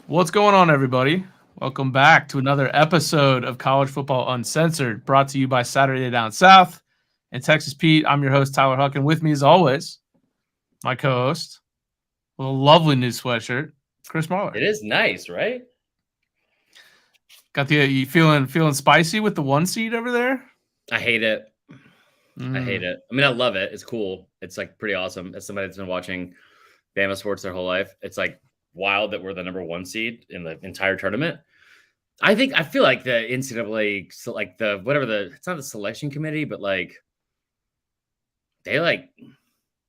What's going on, everybody? Welcome back to another episode of College Football Uncensored, brought to you by Saturday Down South and Texas Pete. I'm your host, Tyler Huck, and with me, as always, my co-host, with a lovely new sweatshirt, Chris Marler. It is nice, right? Got you feeling spicy with the 1 seed over there? I hate it. I hate it. I mean, I love it. It's cool. It's like pretty awesome. As somebody that's been watching Bama sports their whole life, it's like wild that we're the number 1 seed in the entire tournament. I feel like the NCAA, so like it's not the selection committee, but like it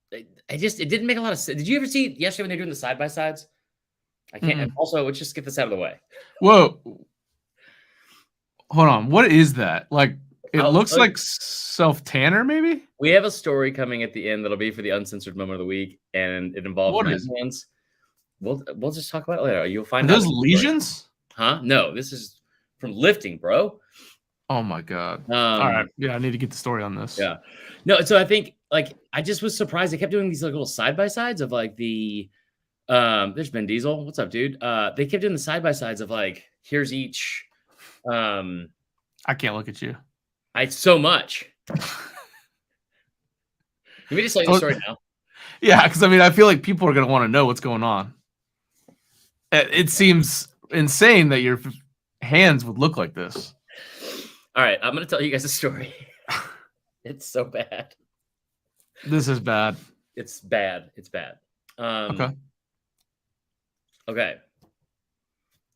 didn't make a lot of sense. Did you ever see yesterday when they're doing the side by sides? I can't. Also, let's just get this out of the way. Whoa, hold on. What is that? Like, it looks like self tanner, maybe. We have a story coming at the end that'll be for the uncensored moment of the week, and it involves my hands. We'll just talk about it later. You'll find out. Those lesions? Huh? No, this is from lifting, bro. Oh my god! All right, yeah, I need to get the story on this. Yeah, no. So I think I just was surprised they kept doing these little side by sides of like the. There's Ben Diesel. What's up, dude? They kept doing the side by sides of like here's each. I can't look at you. So much. Can we just tell you the story now? Yeah, because I mean, I feel like people are going to want to know what's going on. It seems insane that your hands would look like this. All right, I'm going to tell you guys a story. It's so bad. This is bad. It's bad. It's bad. Okay.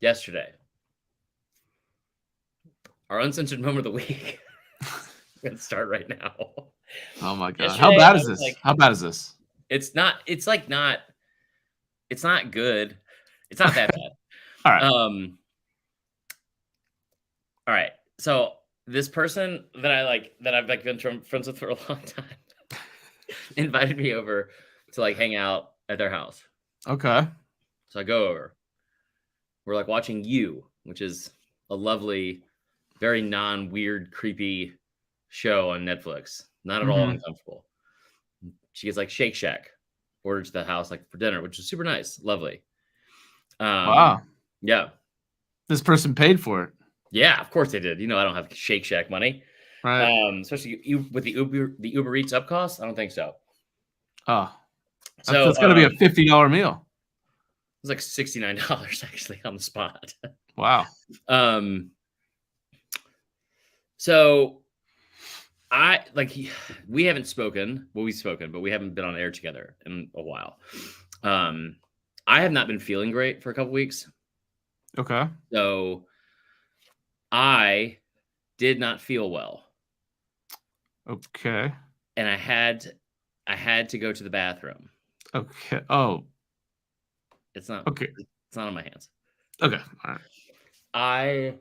Yesterday, our uncensored moment of the week. I'm going to start right now. Oh my god! How bad is this? How bad is this? It's not. It's like not. It's not good. It's not that bad. All right. All right. So this person that I've been friends with for a long time invited me over to like hang out at their house. Okay. So I go over. We're like watching You, which is a lovely, very non-weird, creepy show on Netflix. Not at all uncomfortable. She gets like Shake Shack ordered to the house like for dinner, which is super nice, lovely. Wow. Yeah. This person paid for it. Yeah, of course they did. You know, I don't have Shake Shack money. Right. Especially with the Uber Eats up cost. I don't think so. Oh, so it's going to be a $50 meal. It's like $69 actually on the spot. Wow. So we haven't spoken. Well, we've spoken, but we haven't been on air together in a while. I have not been feeling great for a couple weeks. Okay. So I did not feel well. Okay. And I had to go to the bathroom. Okay. Oh. It's not okay. It's not on my hands. Okay. All right. I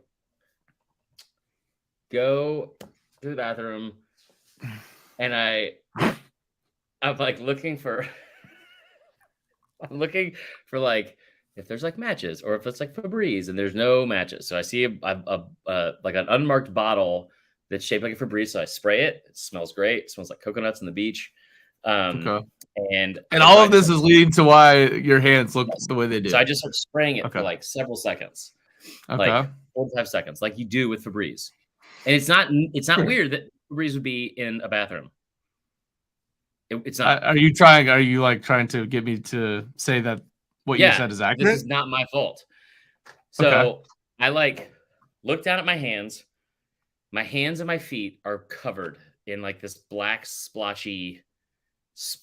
go to the bathroom and I'm like looking for like if there's like matches or if it's like Febreze and there's no matches. So I see a like an unmarked bottle that's shaped like a Febreze. So I spray it. It smells great. It smells like coconuts on the beach. Okay. And all of this is leading to why your hands look the way they do. So I just start spraying it for like several seconds. Okay. Like 4 to 5 seconds, like you do with Febreze. And it's not weird that Febreze would be in a bathroom. It's not. Are you trying to get me to say that what you said is accurate? This is not my fault. So I look down at my hands. My hands and my feet are covered in like this black splotchy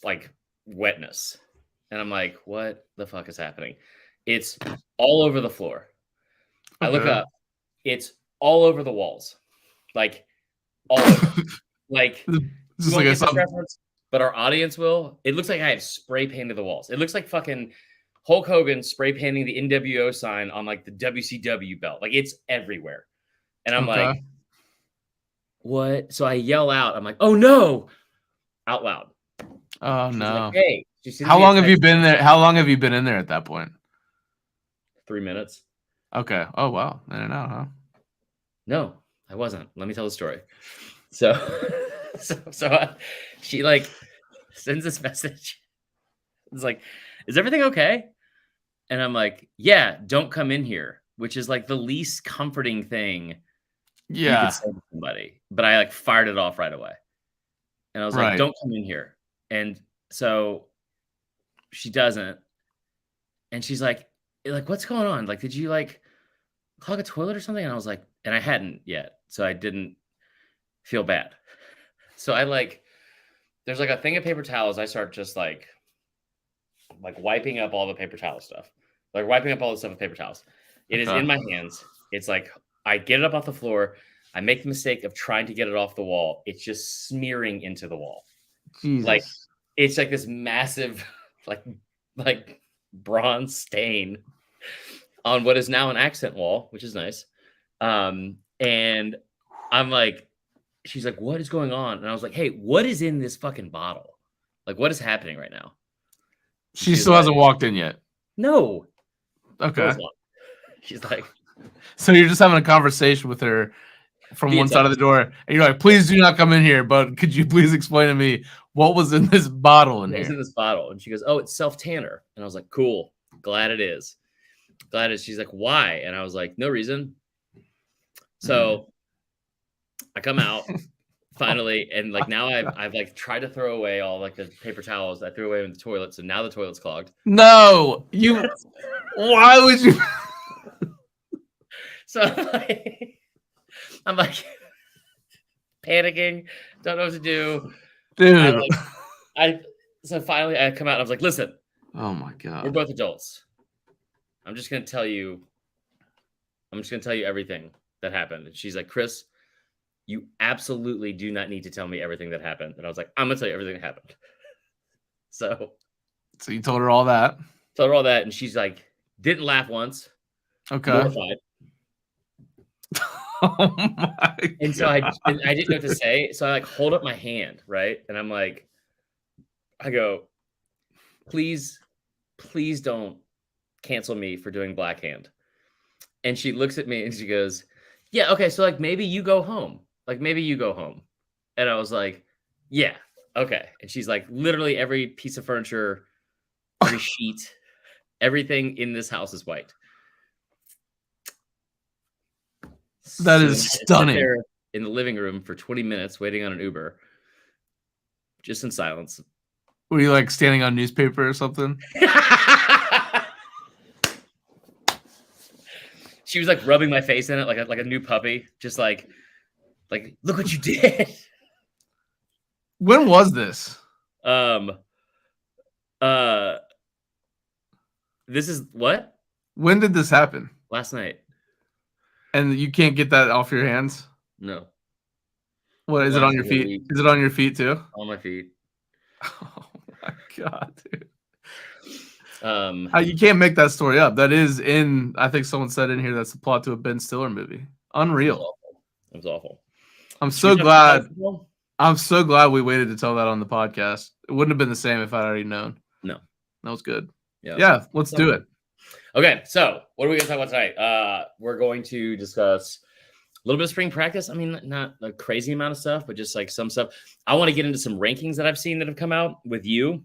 like wetness. And I'm like, what the fuck is happening? It's all over the floor. I look up. It's all over the walls. Like all over. Like this is like a reference, but our audience will. It looks like I have spray painted the walls. It looks like fucking Hulk Hogan spray painting the NWO sign on like the WCW belt. Like it's everywhere. And I'm like, what? So I yell out. I'm like, oh no, out loud. Oh no. Like, hey, how long have you been there? How long have you been in there at that point? 3 minutes. Okay. Oh wow. In and out, huh? No, I wasn't. Let me tell the story. So she like sends this message. It's like, is everything okay? And I'm like, yeah, don't come in here, which is like the least comforting thing you could say to somebody. But I like fired it off right away. And I was like, don't come in here. And so she doesn't. And she's like, what's going on? Like, did you like clog a toilet or something? And I was like, and I hadn't yet. So I didn't feel bad. So I like, there's like a thing of paper towels. I start just like wiping up all the paper towel stuff, like wiping up all the stuff with paper towels. It is in my hands. It's like, I get it up off the floor. I make the mistake of trying to get it off the wall. It's just smearing into the wall. Jesus. Like, it's like this massive, like bronze stain on what is now an accent wall, which is nice. And I'm like, she's like, what is going on? And I was like, hey, what is in this fucking bottle? Like, what is happening right now? She still hasn't walked in yet. No. Okay. She's like, so you're just having a conversation with her from one side of the door, and you're like, please do not come in here, but could you please explain to me what was in this bottle in here? What's in this bottle? And she goes, oh, it's self-tanner. And I was like, cool. Glad it is. Glad it is. She's like, why? And I was like, no reason. So I come out finally, and like now I've like tried to throw away all like the paper towels I threw away in the toilet, so now the toilet's clogged. No, why would you? So I'm like panicking, don't know what to do, dude. So finally I come out and I was like, listen, oh my god, we're both adults. I'm just gonna tell you everything that happened. And she's like, Chris, you absolutely do not need to tell me everything that happened. And I was like, I'm gonna tell you everything that happened. So you told her all that. And she's like, didn't laugh once. Okay. Mortified. Oh my and so I didn't know what to say. So I like hold up my hand, right? And I'm like, I go, please don't cancel me for doing Black Hand. And she looks at me and she goes, yeah, okay, so like maybe you go home. And I was like, yeah, okay. And she's like, literally every piece of furniture, every sheet, everything in this house is white. That is stunning. There in the living room for 20 minutes waiting on an Uber, just in silence. Were you like standing on newspaper or something? She was like rubbing my face in it like a new puppy, just like look what you did. When was this? This is what? When did this happen? Last night. And you can't get that off your hands? No. What is it on your feet? Is it on your feet too? On my feet. Oh my god, dude. You can't make that story up. That is in, I think someone said in here, that's the plot to a Ben Stiller movie. Unreal. It was awful. I'm so glad we waited to tell that on the podcast. It wouldn't have been the same if I'd already known. No. That was good. Yeah, let's do it. Okay, so what are we going to talk about tonight? We're going to discuss a little bit of spring practice. I mean, not a crazy amount of stuff, but just like some stuff. I want to get into some rankings that I've seen that have come out with you.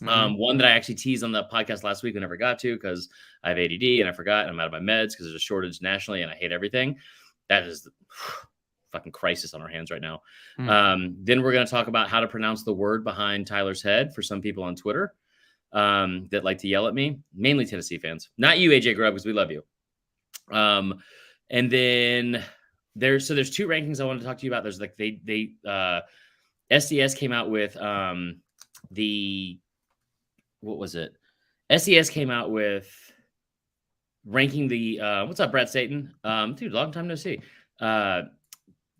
One that I actually teased on the podcast last week and never got to because I have ADD and I forgot and I'm out of my meds because there's a shortage nationally and I hate everything. That is the fucking crisis on our hands right now. Then we're going to talk about how to pronounce the word behind Tyler's head for some people on Twitter that like to yell at me, mainly Tennessee fans. Not you, AJ Grubb, because we love you. And then there's two rankings I wanted to talk to you about. There's like SDS came out with what was it? SDS came out with ranking the what's up, Brad Staten? Dude, long time no see.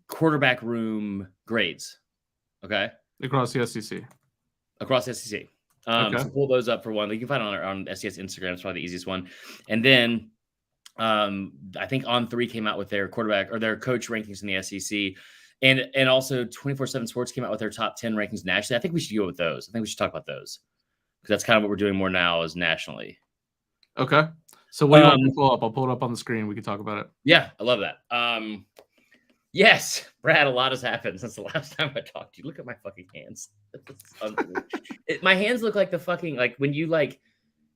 Quarterback room grades. Okay. Across the SEC. Okay. So pull those up for one. You can find it on SDS Instagram. It's probably the easiest one. And then I think On3 came out with their quarterback or their coach rankings in the SEC. And also 24/7 Sports came out with their top 10 rankings nationally. I think we should go with those. I think we should talk about those. Because that's kind of what we're doing more now is nationally. Okay. So what do you want me to pull up? I'll pull it up on the screen. We can talk about it. Yeah, I love that. Yes, Brad, a lot has happened since the last time I talked to you. Look at my fucking hands. My hands look like the fucking, like when you like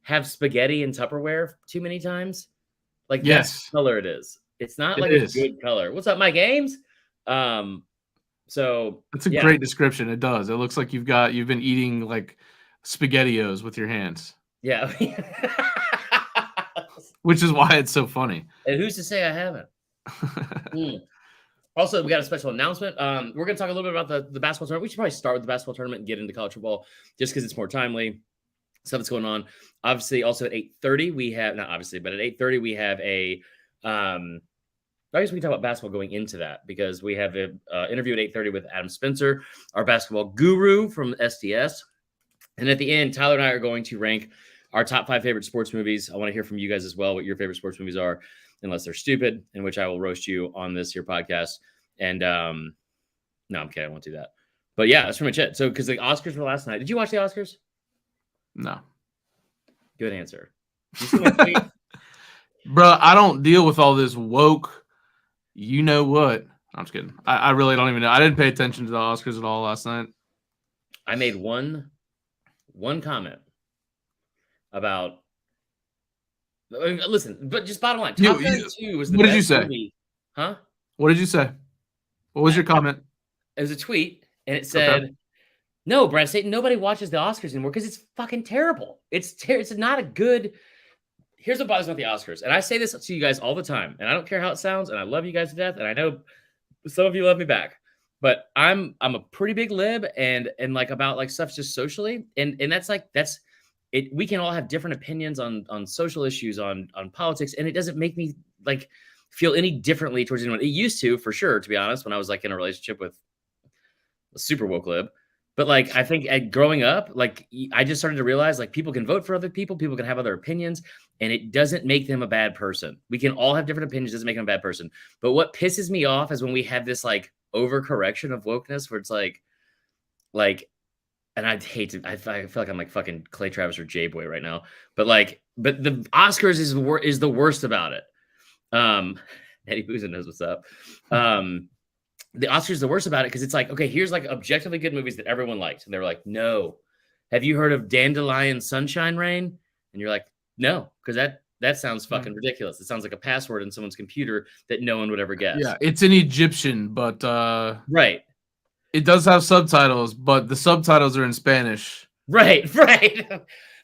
have spaghetti in Tupperware too many times. Like Yes. that's the color it is. It's not It like is. a good color. What's up, Mike Ames? So that's a great description. It does. It looks like you've been eating like SpaghettiOs with your hands. Yeah. Which is why it's so funny. And who's to say I haven't? Also, we got a special announcement. We're going to talk a little bit about the basketball tournament. We should probably start with the basketball tournament and get into college football just because it's more timely. Stuff that's going on. Obviously, also at 8:30, we have, not obviously, but at 8:30, we have a, I guess we can talk about basketball going into that because we have an interview at 8:30 with Adam Spencer, our basketball guru from SDS. And at the end, Tyler and I are going to rank our top 5 favorite sports movies. I want to hear from you guys as well, what your favorite sports movies are, unless they're stupid, in which I will roast you on this here podcast. And no, I'm kidding. I won't do that. But yeah, that's pretty much it. So, because the Oscars were last night. Did you watch the Oscars? No. Good answer. You see my tweet? Bro, I don't deal with all this woke. You know what? I'm just kidding. I really don't even know. I didn't pay attention to the Oscars at all last night. I made one comment about. Listen, but just bottom line. Top Gun 2 was the what best did you say? movie. Huh? What did you say? What was your comment? It was a tweet, and it said, "No, Brad Satan, nobody watches the Oscars anymore because it's fucking terrible. It's not a good." Here's what bothers me about the Oscars, and I say this to you guys all the time, and I don't care how it sounds, and I love you guys to death, and I know some of you love me back, but I'm a pretty big lib, and like about like stuff just socially, and that's it. We can all have different opinions on social issues, on politics, and it doesn't make me like feel any differently towards anyone. It used to, for sure, to be honest, when I was like in a relationship with a super woke lib. But like, I think growing up, like I just started to realize like people can vote for other people can have other opinions, and it doesn't make them a bad person. We can all have different opinions, doesn't make them a bad person. But what pisses me off is when we have this like overcorrection of wokeness where it's like, and I'd hate to, I feel like I'm like fucking Clay Travis or J-Boy right now, but the Oscars is the worst about it. Eddie Boozin knows what's up. The Oscars is the worst about it because it's like, okay, here's like objectively good movies that everyone liked. And they were like, no. Have you heard of Dandelion Sunshine Rain? And you're like, no, because that sounds fucking ridiculous. It sounds like a password in someone's computer that no one would ever guess. Yeah, it's in Egyptian, but right. It does have subtitles, but the subtitles are in Spanish. Right.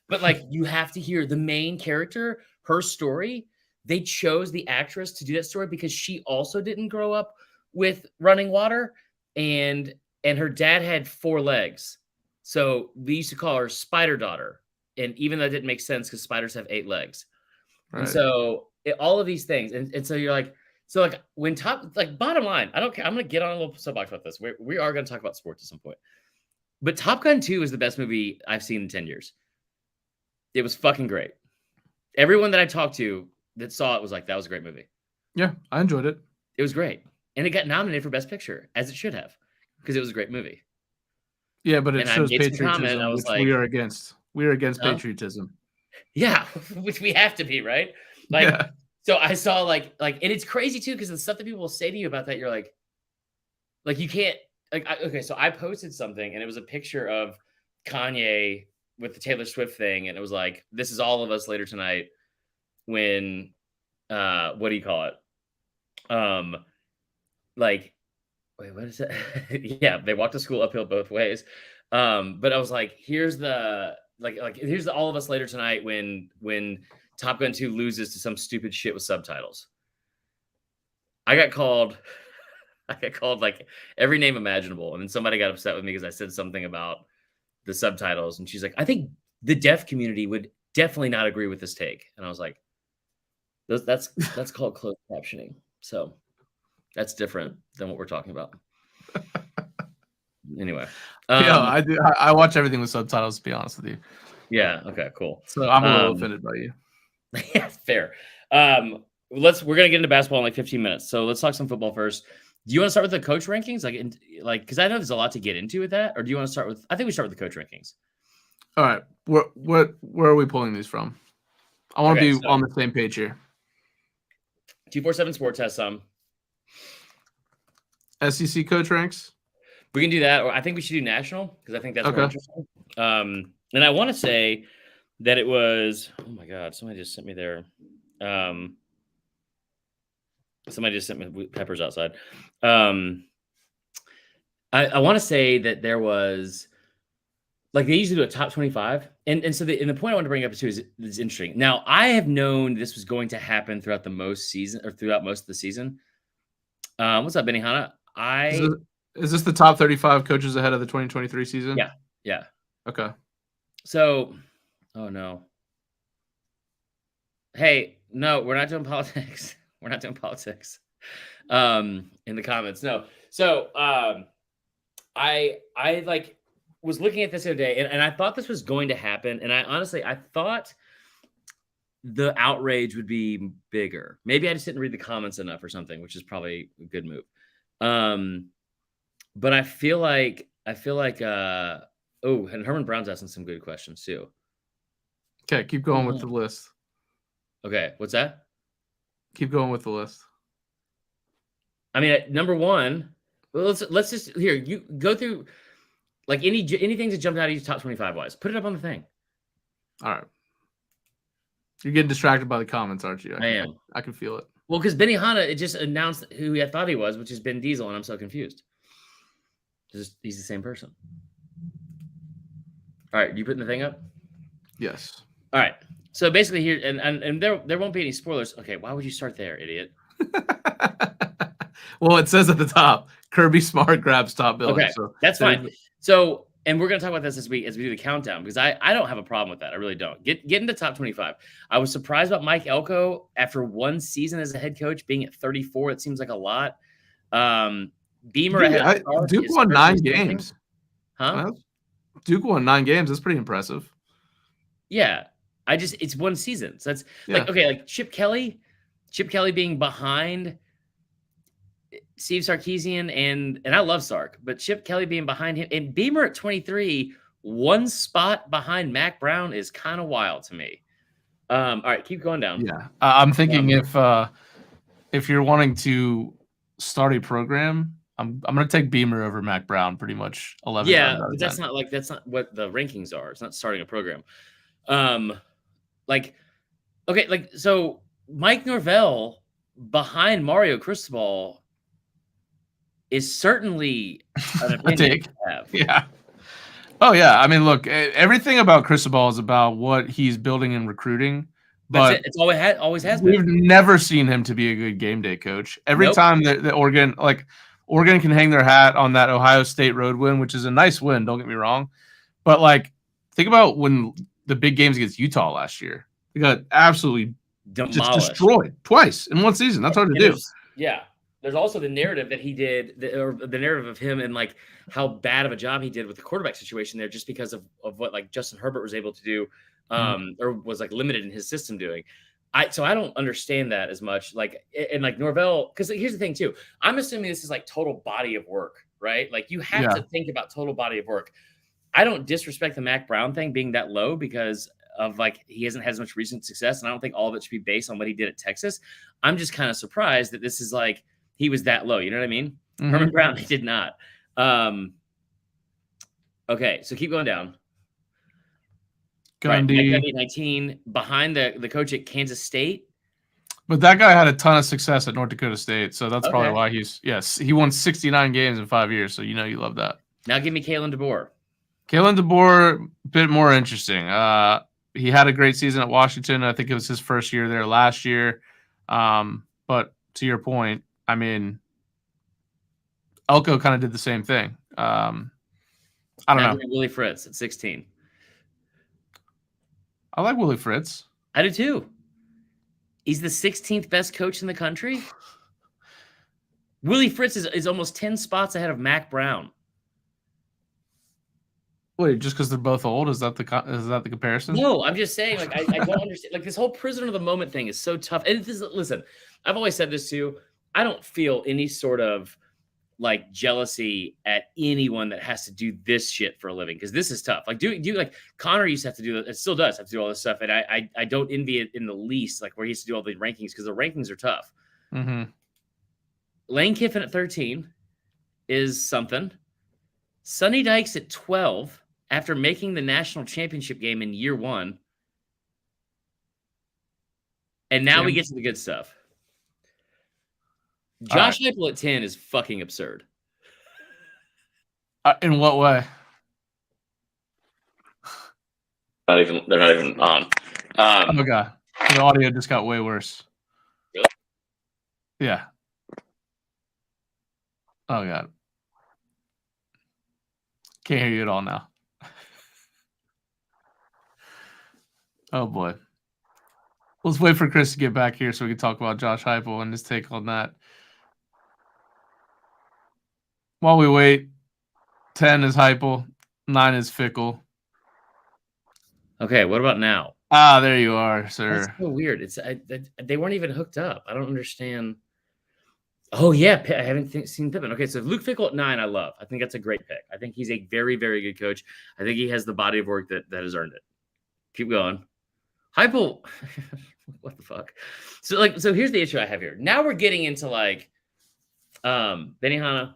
But like you have to hear the main character, her story. They chose the actress to do that story because she also didn't grow up with running water, and her dad had 4 legs. So we used to call her Spider Daughter. And even though it didn't make sense because spiders have 8 legs. Right. And so all of these things. And so you're like, when bottom line, I don't care. I'm going to get on a little soapbox about this. We are going to talk about sports at some point. But Top Gun 2 is the best movie I've seen in 10 years. It was fucking great. Everyone that I talked to that saw it was like, that was a great movie. Yeah, I enjoyed it. It was great. And it got nominated for Best Picture, as it should have, because it was a great movie. Yeah, but it shows patriotism, which we are against. We are against patriotism. Yeah, which we have to be, right? Like, yeah. So I saw like, and it's crazy too, because the stuff that people will say to you about that, you're like you can't, okay, so I posted something, and it was a picture of Kanye with the Taylor Swift thing, and it was like, this is all of us later tonight when, what do you call it? Like, wait, what is it? Yeah, they walked to school uphill both ways. But I was like, here's the here's the all of us later tonight when Top Gun 2 loses to some stupid shit with subtitles. I got called like every name imaginable, and then somebody got upset with me because I said something about the subtitles, and she's like, I think the deaf community would definitely not agree with this take. And I was like, that's called closed captioning. So that's different than what we're talking about. Anyway. Yeah, I do. I watch everything with subtitles, to be honest with you. Yeah. Okay, cool. So I'm a little offended by you. Yeah, fair. We're going to get into basketball in like 15 minutes. So let's talk some football first. Do you want to start with the coach rankings? Because I know there's a lot to get into with that. Or do you want to start with, I think we start with the coach rankings. All right. Where are we pulling these from? I want to be on the same page here. 247 Sports has some. SEC coach ranks? We can do that, or I think we should do national because I think that's more interesting. And I want to say that it was. Oh my God! Somebody just sent me there. Somebody just sent me peppers outside. I want to say that there was like they usually do a top 25, and so the point I want to bring up too is interesting. Now I have known this was going to happen throughout throughout most of the season. What's up, Benihana? Is this the top 35 coaches ahead of the 2023 season? Yeah. Okay. So, oh no. Hey, no, we're not doing politics. We're not doing politics. In the comments, no. So, I like was looking at this the other day, and I thought this was going to happen, and I thought the outrage would be bigger. Maybe I just didn't read the comments enough or something, which is probably a good move. But I feel like and Herman Brown's asking some good questions too. Okay, keep going with the list. Okay, what's that? Keep going with the list. I mean, number one, let's just here. You go through like anything that jumped out of you top 25 wise. Put it up on the thing. All right. You're getting distracted by the comments, aren't you? I am. I can feel it. Well, because Benihana, it just announced who I thought he was, which is Ben Diesel, and I'm so confused. He's the same person. All right, you putting the thing up? Yes. All right. So basically here, and there won't be any spoilers. Okay, why would you start there, idiot? Well, it says at the top, Kirby Smart grabs top billing. Okay, so that's fine. So, and we're going to talk about this as we do the countdown, because I don't have a problem with that. I really don't. Get into top 25. I was surprised about Mike Elko after one season as a head coach being at 34. It seems like a lot. Beamer Duke won 9 games. Huh? Duke won 9 games. That's pretty impressive. Yeah. It's one season. So that's like Chip Kelly being behind Steve Sarkisian and I love Sark, but Chip Kelly being behind him and Beamer at 23, one spot behind Mac Brown is kind of wild to me. All right, keep going down. Yeah. I'm thinking if you're wanting to start a program, I'm going to take Beamer over Mac Brown pretty much 11 times out of 10. But that's not what the rankings are. It's not starting a program. So Mike Norvell behind Mario Cristobal is certainly an opinion to have. Yeah. Oh, yeah. I mean, look, everything about Cristobal is about what he's building and recruiting. But it's always has been. We've never seen him to be a good game day coach. Every time that Oregon can hang their hat on that Ohio State road win, which is a nice win, don't get me wrong. But, think about when the big games against Utah last year. They got absolutely just destroyed twice in one season. That's hard to do. Yeah. There's also the narrative that he did, or the narrative of him and how bad of a job he did with the quarterback situation there, just because of what Justin Herbert was able to do, or was limited in his system doing. So I don't understand that as much. Norvell, because here's the thing too. I'm assuming this is total body of work, right? You have to think about total body of work. I don't disrespect the Mac Brown thing being that low because of he hasn't had as much recent success, and I don't think all of it should be based on what he did at Texas. I'm just kind of surprised that this is he was that low. You know what I mean? Mm-hmm. Herman Brown, he did not. Okay, so keep going down. Gundy 19 behind the coach at Kansas State. But that guy had a ton of success at North Dakota State, so that's probably why he won 69 games in 5 years, so you love that. Now give me Kalen DeBoer. Kalen DeBoer, a bit more interesting. He had a great season at Washington. I think it was his first year there last year. But to your point, I mean, Elko kind of did the same thing. I don't know. Willie Fritz at 16. I like Willie Fritz. I do too. He's the 16th best coach in the country. Willie Fritz is almost 10 spots ahead of Mac Brown. Wait, just because they're both old? Is that the comparison? No, I'm just saying. I don't understand. This whole prisoner of the moment thing is so tough. And listen, I've always said this too. I don't feel any sort of jealousy at anyone that has to do this shit for a living, because this is tough. Connor used to have to do it still does have to do all this stuff, and I don't envy it in the least. Where he used to do all the rankings, because the rankings are tough. Mm-hmm. Lane Kiffin at 13 is something. Sonny Dykes at 12 after making the national championship game in year 1. And now we get to the good stuff. Josh Heupel at 10 is fucking absurd. In what way? They're not even on. Oh my god, the audio just got way worse. Really? Yeah. Oh god, can't hear you at all now. Oh boy. Let's wait for Chris to get back here so we can talk about Josh Heupel and his take on that. While we wait, 10 is Heupel, 9 is Fickle. Okay, what about now? Ah, there you are, sir. That's so weird. It's they weren't even hooked up. I don't understand. Oh yeah, I haven't seen Pippen. Okay, so Luke Fickell at 9, I love. I think that's a great pick. I think he's a very, very good coach. I think he has the body of work that has earned it. Keep going. Heupel, what the fuck? So here's the issue I have here. Now we're getting into Benihana.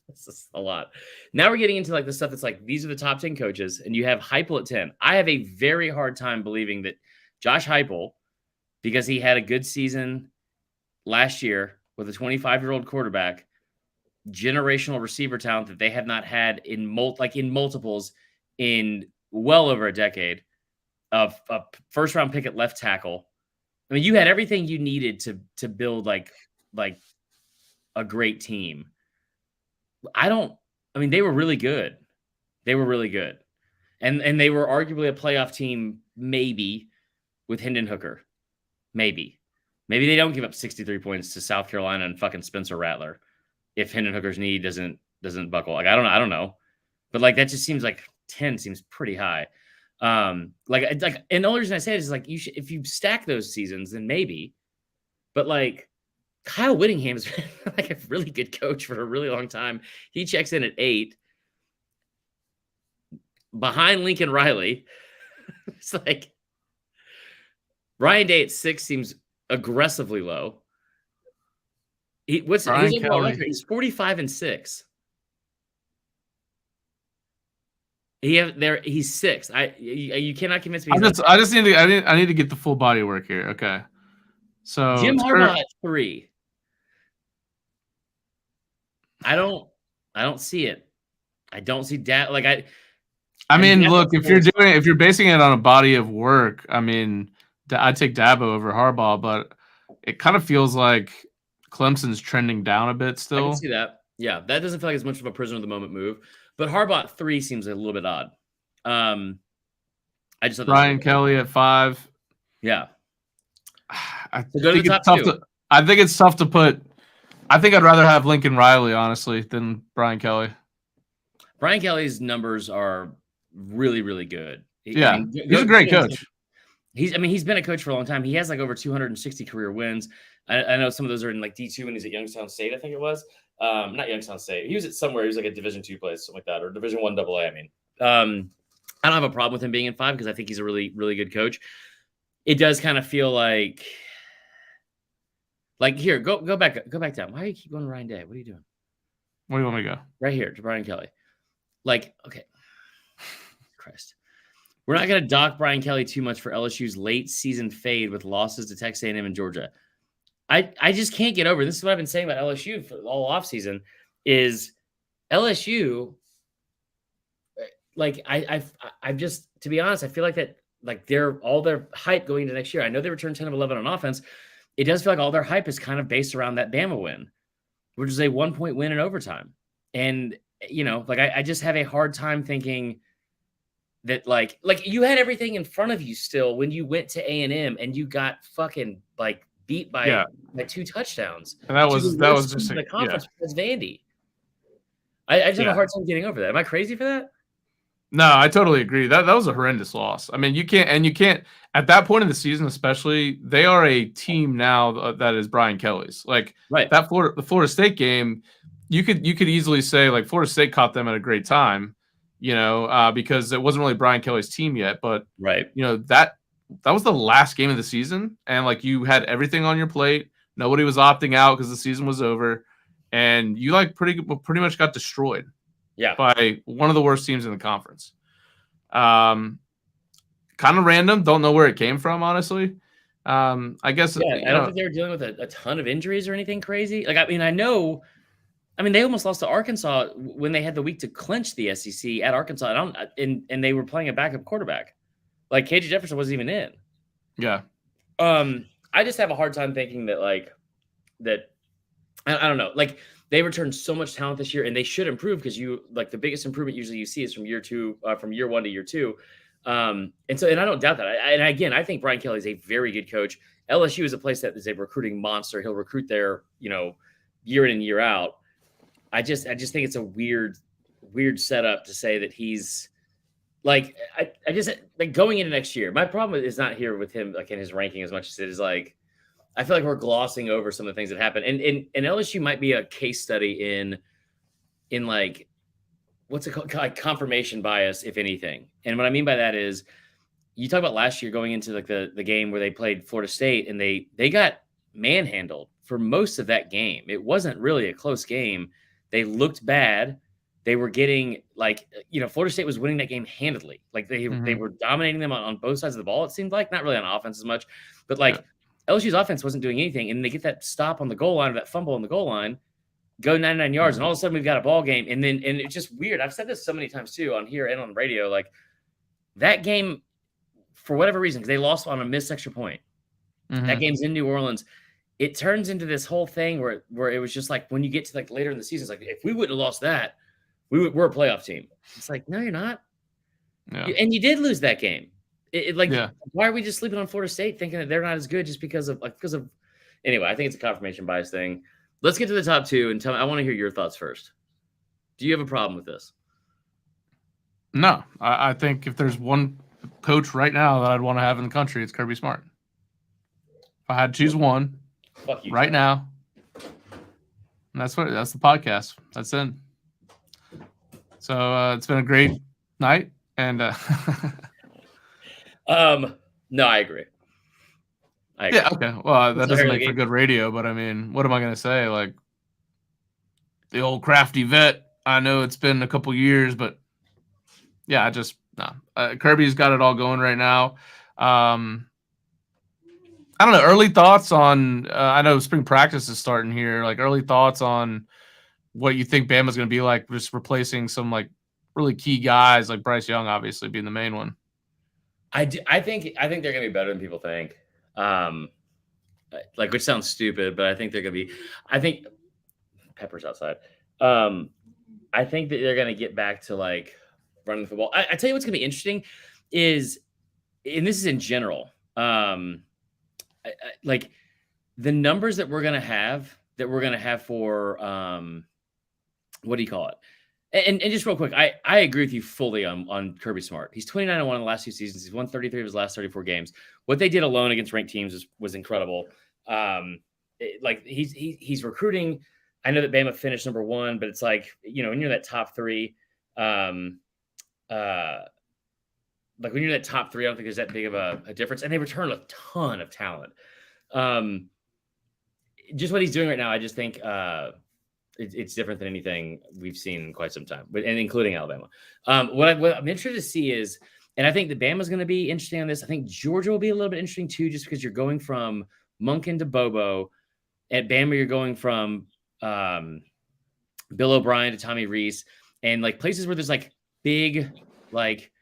This is a lot. Now we're getting into the stuff that's these are the top 10 coaches, and you have Heupel at 10. I have a very hard time believing that Josh Heupel, because he had a good season last year with a 25-year-old quarterback, generational receiver talent that they have not had in multiples in well over a decade, of a first-round pick at left tackle. I mean, you had everything you needed to build like a great team. They were really good. They were really good. And they were arguably a playoff team, maybe, with Hendon Hooker. Maybe they don't give up 63 points to South Carolina and fucking Spencer Rattler if Hendon Hooker's knee doesn't buckle. I don't know. But that just seems 10 seems pretty high. And the only reason I say it is if you stack those seasons, then maybe. But Kyle Whittingham's been a really good coach for a really long time. He checks in at 8 behind Lincoln Riley. It's Ryan Day at 6 seems aggressively low. He's 45-6. He's 6. You cannot convince me. I need to get the full body work here. Okay. So Jim Harbaugh at 3. I don't see it. I don't see that. Look, if you're basing it on a body of work, I'd take Dabo over Harbaugh, but it kind of feels like Clemson's trending down a bit still. I can see that. Yeah, that doesn't feel like as much of a prisoner of the moment move. But Harbaugh at 3 seems a little bit odd. I just thought Brian Kelly at 5. Yeah. I think it's tough to put. I think I'd rather have Lincoln Riley, honestly, than Brian Kelly. Brian Kelly's numbers are really, really good. He's a great coach. He's been a coach for a long time. He has over 260 career wins. I know some of those are in D2 when he's at Youngstown State, I think it was. Not Youngstown State. He was at somewhere. He was a Division II place, something like that, or Division I AA. I don't have a problem with him being in 5 because I think he's a really, really good coach. It does kind of feel here, go back down. Why do you keep going to Ryan Day? What are you doing? Where do you want me to go? Right here to Brian Kelly. Okay. Christ. We're not going to dock Brian Kelly too much for LSU's late season fade with losses to Texas A&M and Georgia. I just can't get over. This is what I've been saying about LSU for all offseason is LSU. I've just, to be honest, I feel that they're all their hype going into next year. I know they returned 10 of 11 on offense. It does feel like all their hype is kind of based around that Bama win, which is a 1-point win in overtime. And, I just have a hard time thinking that you had everything in front of you still when you went to A&M and you got fucking beat by 2 touchdowns. And that was just the conference as Vandy. I just have a hard time getting over that. Am I crazy for that? No, I totally agree. That was a horrendous loss. You can't at that point in the season, especially, they are a team now that is Brian Kelly's. Right. The Florida State game, you could easily say Florida State caught them at a great time, because it wasn't really Brian Kelly's team yet. But right, that was the last game of the season, and you had everything on your plate. Nobody was opting out because the season was over, and you pretty much got destroyed. Yeah, by one of the worst teams in the conference. Kind of random. Don't know where it came from, honestly. I guess. Yeah, I don't think they were dealing with a ton of injuries or anything crazy. Like, I mean, they almost lost to Arkansas when they had the week to clinch the SEC at Arkansas. And they were playing a backup quarterback. Like, KJ Jefferson wasn't even in. Yeah. I just have a hard time thinking that, like, that. I don't know. Like, they returned so much talent this year, and they should improve because the biggest improvement usually you see is from year 1 to year 2. And I don't doubt that. And again, I think Brian Kelly is a very good coach. LSU is a place that is a recruiting monster. He'll recruit there, year in and year out. I just think it's a weird setup to say that he's like, I just like going into next year. My problem is not here with him, like in his ranking as much as it is like, I feel like we're glossing over some of the things that happen. And LSU might be a case study in like, what's it called? Like confirmation bias, if anything. And what I mean by that is you talk about last year going into like the game where they played Florida State and they got manhandled for most of that game. It wasn't really a close game. They looked bad. They were getting Florida State was winning that game handedly. Like they were dominating them on both sides of the ball. It seemed like not really on offense as much, but LSU's offense wasn't doing anything. And they get that stop on the goal line or that fumble on the goal line, go 99 yards. And all of a sudden we've got a ball game. And it's just weird. I've said this so many times too on here and on the radio, like that game, for whatever reason, because they lost on a missed extra point. That game's in New Orleans. It turns into this whole thing where it was just like when you get to like later in the season, it's like if we wouldn't have lost that, we're a playoff team. It's like, no, you're not. Yeah. And you did lose that game. Why are we just sleeping on Florida State thinking that they're not as good just because of anyway, I think it's a confirmation bias thing. Let's get to the top two and tell me, I want to hear your thoughts first. Do you have a problem with this? No, I think if there's one coach right now that I'd want to have in the country, it's Kirby Smart. If I had to choose one right now, and that's the podcast. That's it. So it's been a great night, and no, I agree. Yeah, okay. Well, that doesn't make for good radio, but I mean, what am I going to say? Like the old crafty vet. I know it's been a couple years, but yeah, Kirby's got it all going right now. I don't know. Early thoughts on? I know spring practice is starting here. Like early thoughts on what you think Bama's going to be like, just replacing some like really key guys, like Bryce Young, obviously being the main one. I think they're going to be better than people think. Which sounds stupid, but I think they're going to be. I think Pepper's outside. I think that they're going to get back to like running the football. I tell you what's going to be interesting is, and this is in general, like the numbers that we're going to have for what do you call it? And just real quick, I agree with you fully on Kirby Smart. He's 29-1 in the last 2 seasons. He's won 33 of his last 34 games. What they did alone against ranked teams was incredible. He's recruiting. I know that Bama finished number 1, but it's like, when you're that top 3, when you're that top 3, I don't think there's that big of a difference. And they return a ton of talent. Just what he's doing right now, I just think it's different than anything we've seen in quite some time, and including Alabama. What I'm interested to see is, and I think that Bama's going to be interesting on this. I think Georgia will be a little bit interesting too, just because you're going from Monken to Bobo. At Bama, you're going from Bill O'Brien to Tommy Rees, and like places where there's like big like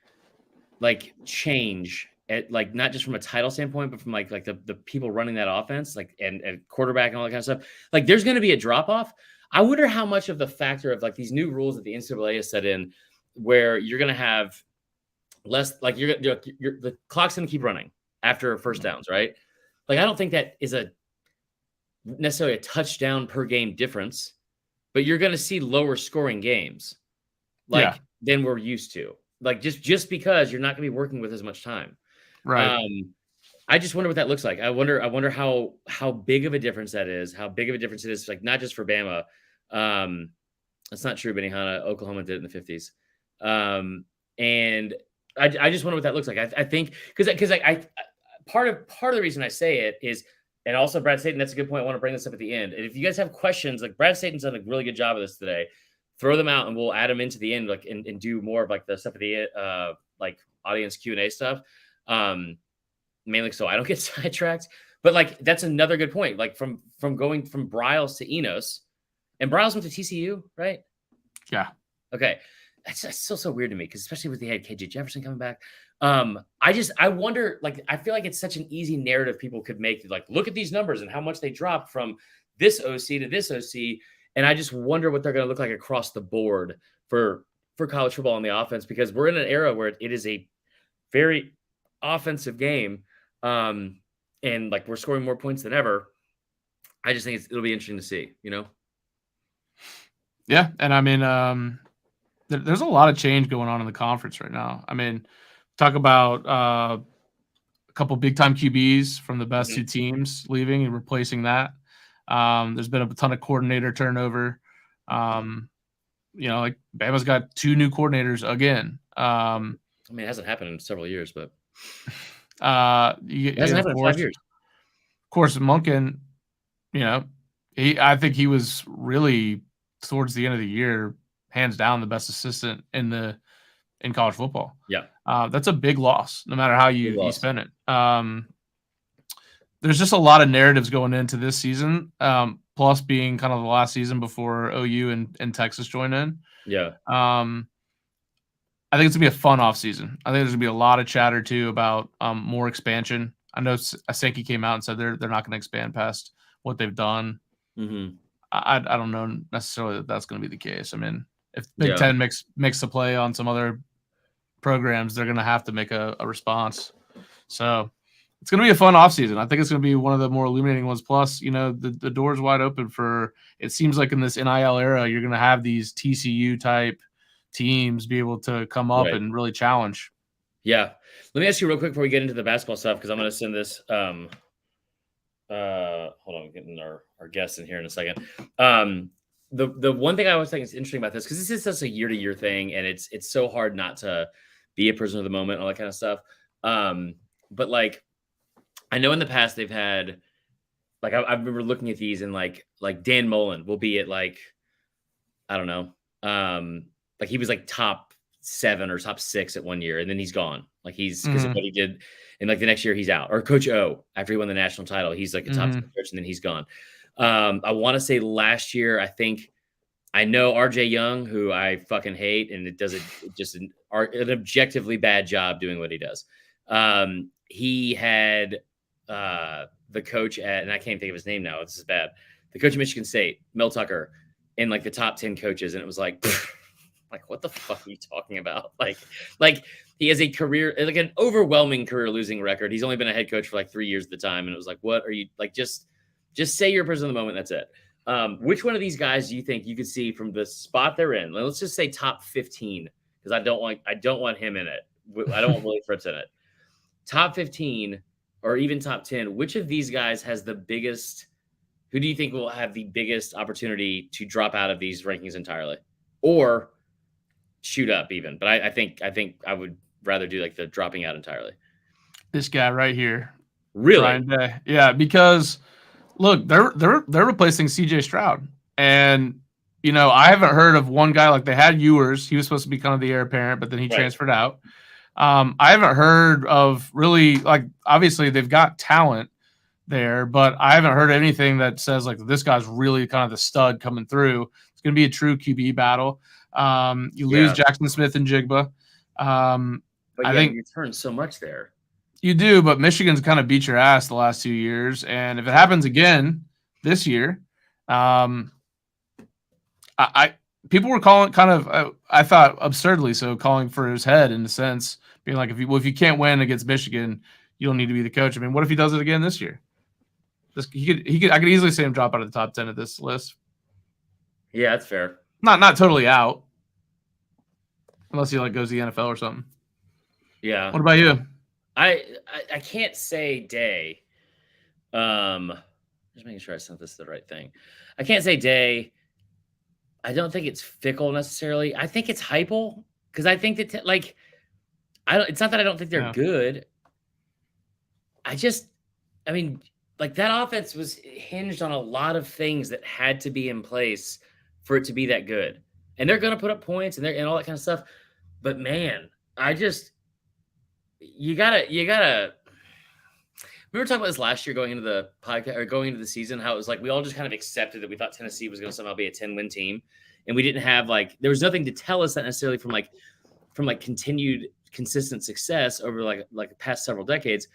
change at like not just from a title standpoint, but from like the people running that offense, like and quarterback and all that kind of stuff. Like there's going to be a drop off. I wonder how much of the factor of like these new rules that the NCAA has set in, where you're going to have less, like the clock's going to keep running after first downs, right? Like I don't think that is necessarily a touchdown per game difference, but you're going to see lower scoring games, than we're used to. Like just because you're not going to be working with as much time, right? I just wonder what that looks like. I wonder how big of a difference that is. How big of a difference it is, like not just for Bama. That's not true, Benihana. Oklahoma did it in the 50s. And I just wonder what that looks like. I think because I part of the reason I say it is, and also Brad Staten, that's a good point. I want to bring this up at the end. And if you guys have questions, like Brad Staten's done a really good job of this today, throw them out and we'll add them into the end, like and do more of like the stuff at the like audience Q&A stuff. mainly so I don't get sidetracked. But like that's another good point. Like from going from Bryles to Enos, and Bryles went to TCU, right? Yeah. Okay. That's still so weird to me because especially with the head KJ Jefferson coming back. I wonder, like, I feel like it's such an easy narrative people could make. Like, look at these numbers and how much they dropped from this OC to this OC. And I just wonder what they're going to look like across the board for college football on the offense, because we're in an era where it is a very offensive game. And like we're scoring more points than ever. I just think it'll be interesting to see, Yeah. And I mean, there's a lot of change going on in the conference right now. I mean, talk about a couple big time QBs from the best two teams leaving and replacing that. There's been a ton of coordinator turnover. Like Bama's got 2 new coordinators again. I mean, it hasn't happened in several years, but it hasn't happened in 5 years. Of course, Monken, I think he was really towards the end of the year, hands down, the best assistant in college football. Yeah. That's a big loss, no matter how you spin it. There's just a lot of narratives going into this season, plus being kind of the last season before OU and Texas join in. Yeah. I think it's going to be a fun offseason. I think there's going to be a lot of chatter, too, about more expansion. I know Sankey came out and said they're not going to expand past what they've done. Mm-hmm. I don't know necessarily that's going to be the case. I mean, if Big Ten makes a play on some other programs, they're going to have to make a response. So it's going to be a fun offseason. I think it's going to be one of the more illuminating ones. Plus, the door's wide open for – it seems like in this NIL era, you're going to have these TCU-type teams be able to come up and really challenge. Yeah. Let me ask you real quick before we get into the basketball stuff, because I'm going to send this hold on, I'm getting our guests in here in a second. The one thing I always think is interesting about this, because this is just a year-to-year thing, and it's so hard not to be a prisoner of the moment, all that kind of stuff. But like, I know in the past they've had, like, I remember looking at these and like Dan Mullen will be at like, I don't know, like he was like top 7 or top 6 at one year, and then he's gone. Like he's because of what he did, and like the next year he's out. Or Coach O, after he won the national title, he's like a top 10 coach, and then he's gone. I want to say last year, I know RJ Young, who I fucking hate, and it does just an objectively bad job doing what he does. He had the coach at, and I can't think of his name now. This is bad. The coach of Michigan State, Mel Tucker, in like the top 10 coaches, and it was like, like what the fuck are you talking about? Like he has a career, like an overwhelming career losing record. He's only been a head coach for like 3 years at the time, and it was like, what are you like? Just say you're a prisoner of the moment. That's it. Which one of these guys do you think you could see from the spot they're in? Let's just say top 15, because I don't want him in it. I don't want Willie Fritz in it. Top 15 or even top 10. Which of these guys has the biggest? Who do you think will have the biggest opportunity to drop out of these rankings entirely, or shoot up even? But I think I would rather do like the dropping out entirely. This guy right here, really? Yeah, because. Look, they're replacing CJ Stroud, and I haven't heard of one guy. Like they had Ewers, he was supposed to be kind of the heir apparent, but then he transferred out. I haven't heard of really, like, obviously they've got talent there, but I haven't heard anything that says like this guy's really kind of the stud coming through. It's going to be a true QB battle. You lose Jackson Smith and Jigba. But I think you turn so much there. You do, but Michigan's kind of beat your ass the last 2 years, and if it happens again this year, people were calling kind of, I thought absurdly so, calling for his head in a sense, being like, if you can't win against Michigan, you don't need to be the coach. I mean, what if he does it again this year? I could easily see him drop out of the top 10 of this list. Yeah, that's fair. Not totally out, unless he like goes to the NFL or something. Yeah. What about you? I can't say day. Just making sure I sent this to the right thing. I can't say day. I don't think it's fickle necessarily. I think it's Heupel, because I think that it's not that I don't think they're good. I mean, like that offense was hinged on a lot of things that had to be in place for it to be that good, and they're going to put up points and all that kind of stuff. But man, you gotta we were talking about this last year going into the podcast or going into the season, how it was like we all just kind of accepted that we thought Tennessee was going to somehow be a 10-win team. And we didn't have there was nothing to tell us that necessarily from continued consistent success over like the past several decades.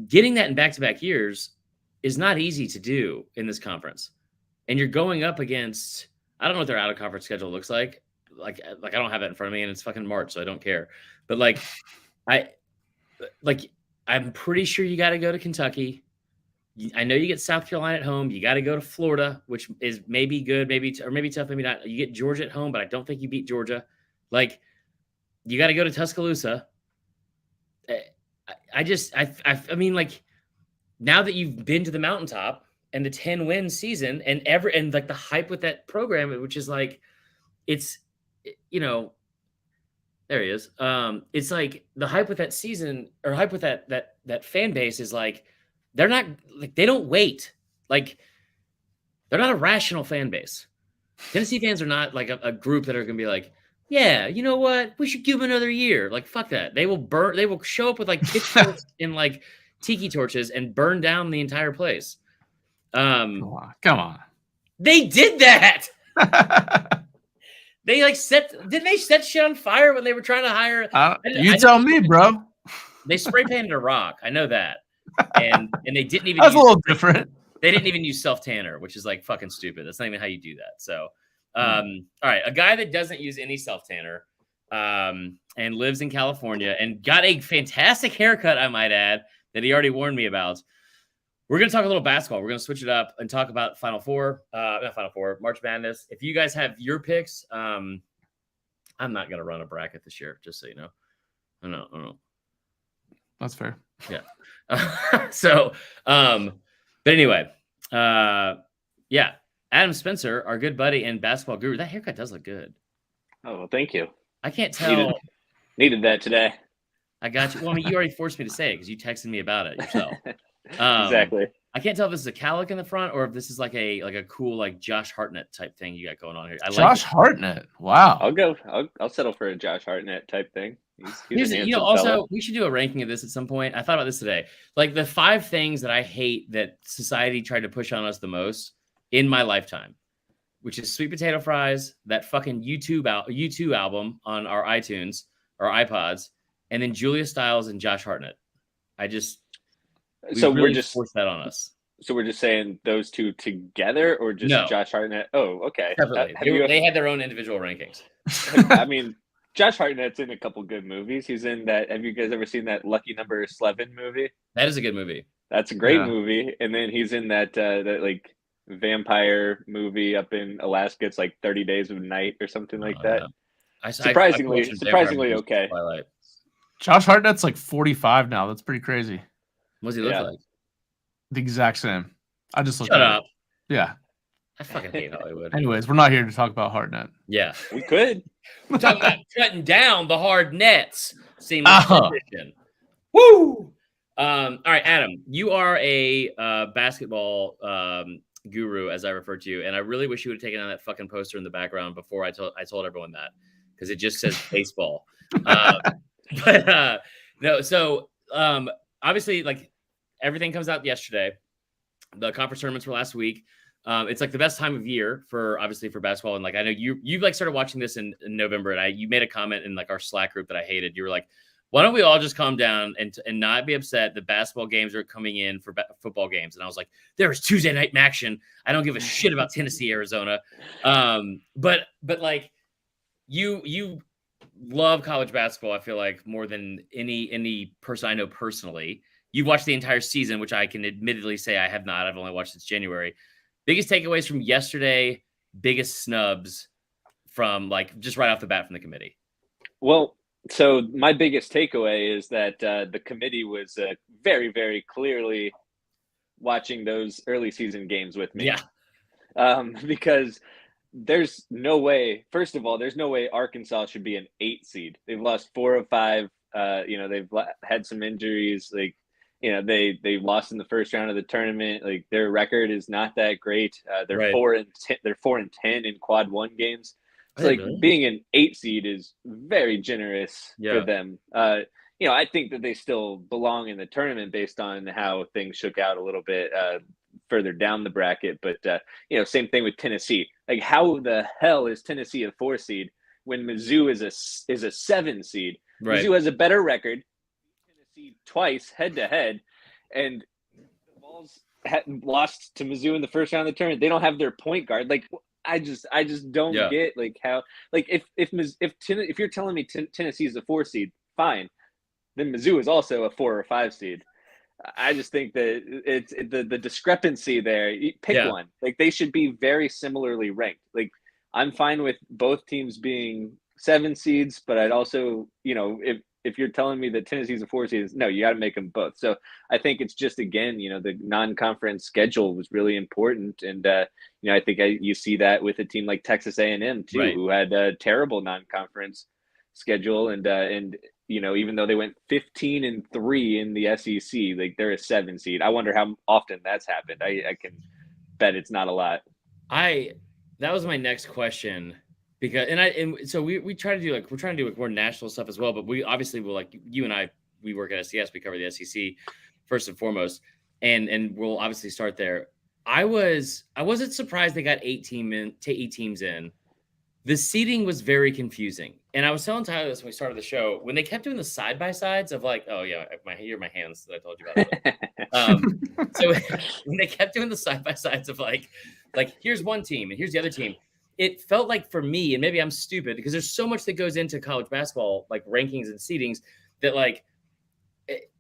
Getting that in back-to-back years is not easy to do in this conference. And you're going up against, I don't know what their out-of-conference schedule looks like. Like I don't have it in front of me, and it's fucking March, so I don't care. But I'm pretty sure you got to go to Kentucky. I know you get South Carolina at home. You got to go to Florida, which is maybe good, maybe tough, maybe not. You get Georgia at home, but I don't think you beat Georgia. You got to go to Tuscaloosa. I mean, now that you've been to the mountaintop and the 10-win season and the hype with that program, which is there he is. It's like the hype with that season or hype with that fan base is they're not they don't wait. They're not a rational fan base. Tennessee fans are not a group that are going to be yeah, you know what? We should give them another year. Fuck that. They will show up with pitchforks and tiki torches and burn down the entire place. Come on. They did that. They didn't they set shit on fire when they were trying to hire? You tell me, bro. They spray painted a rock. I know that. And they didn't even. That's a little different. They didn't even use self tanner, which is fucking stupid. That's not even how you do that. So, all right, a guy that doesn't use any self tanner, and lives in California and got a fantastic haircut, I might add, that he already warned me about. We're going to talk a little basketball. We're going to switch it up and talk about March Madness. If you guys have your picks, I'm not going to run a bracket this year, just so you know. I know. That's fair. Yeah. But anyway, yeah. Adam Spencer, our good buddy and basketball guru. That haircut does look good. Oh, well, thank you. I can't tell. Needed that today. I got you. Well, I mean, you already forced me to say it because you texted me about it yourself. Exactly. I can't tell if this is a cowlick in the front or if this is a cool Josh Hartnett type thing you got going on here. Josh Hartnett. Wow. I'll settle for a Josh Hartnett type thing. He's also we should do a ranking of this at some point. I thought about this today. The 5 things that I hate that society tried to push on us the most in my lifetime, which is sweet potato fries, that fucking U2 album on our iTunes or iPods, and then Julia Stiles and Josh Hartnett. We're just forced that on us. So we're just saying those two together, or just Josh Hartnett? Oh, okay. They had their own individual rankings. I mean, Josh Hartnett's in a couple good movies. He's in that. Have you guys ever seen that Lucky Number 11 movie? That is a good movie. That's a great movie. And then he's in that vampire movie up in Alaska. It's 30 Days of Night or something like that. Surprisingly okay. Twilight. Josh Hartnett's 45 now. That's pretty crazy. What does he look like? The exact same. I just looked. Shut up. Yeah. I fucking hate Hollywood. Anyways, we're not here to talk about Hartnett. Yeah. We could. We're talking about cutting down the hard nets. Seamless transition. Woo! All right, Adam, you are a basketball guru, as I refer to you, and I really wish you would have taken on that fucking poster in the background before I told everyone that, because it just says baseball. No, so obviously, everything comes out yesterday. The conference tournaments were last week. It's the best time of year for basketball, and I know you started watching this in November, and you made a comment in our Slack group that I hated. You were like, why don't we all just calm down and not be upset that basketball games are coming in for football games? And I was like, there was Tuesday night action. I don't give a shit about Tennessee, Arizona. But you love college basketball, I feel like, more than any person I know personally. You've watched the entire season, which I can admittedly say I have not. I've only watched since January. Biggest takeaways from yesterday, biggest snubs from just right off the bat from the committee. Well, so my biggest takeaway is that the committee was very, very clearly watching those early season games with me. Yeah. Because there's no way, first of all, there's no way Arkansas should be an 8 seed. They've lost 4 of 5. They've had some injuries. They lost in the first round of the tournament. Their record is not that great. They're right. 4-10. They're 4-10 in quad 1 games. So really? Being an 8 seed is very generous for them. I think that they still belong in the tournament based on how things shook out a little bit further down the bracket. But same thing with Tennessee. Like, how the hell is Tennessee a 4 seed when Mizzou is a 7 seed? Right. Mizzou has a better record. Tennessee twice head to head, and the Vols lost to Mizzou in the first round of the tournament. They don't have their point guard. Like, I just don't get like how, like, if you're telling me Tennessee is a 4 seed, fine. Then Mizzou is also a 4 or 5 seed. I just think that it's the discrepancy there. Pick one. Like, they should be very similarly ranked. Like, I'm fine with both teams being 7 seeds, but I'd also, if you're telling me that Tennessee's a 4 seed, no, you got to make them both. So I think it's just, again, the non-conference schedule was really important, and I think you see that with a team like Texas A&M too, right, who had a terrible non-conference schedule, and even though they went 15-3 in the SEC, like, they're a 7 seed. I wonder how often that's happened. I can bet it's not a lot. That was my next question, because so we try to do we're trying to do more national stuff as well, but we obviously will, like, you and I, we work at SCS, we cover the SEC first and foremost, and we'll obviously start there. I wasn't surprised they got 8 teams in. The seating was very confusing. And I was telling Tyler this when we started the show, when they kept doing the side-by-sides of, like, oh, yeah, here are my hands that I told you about. So when they kept doing the side-by-sides of, like, here's one team and here's the other team, it felt like, for me, and maybe I'm stupid, because there's so much that goes into college basketball, like rankings and seedings, that,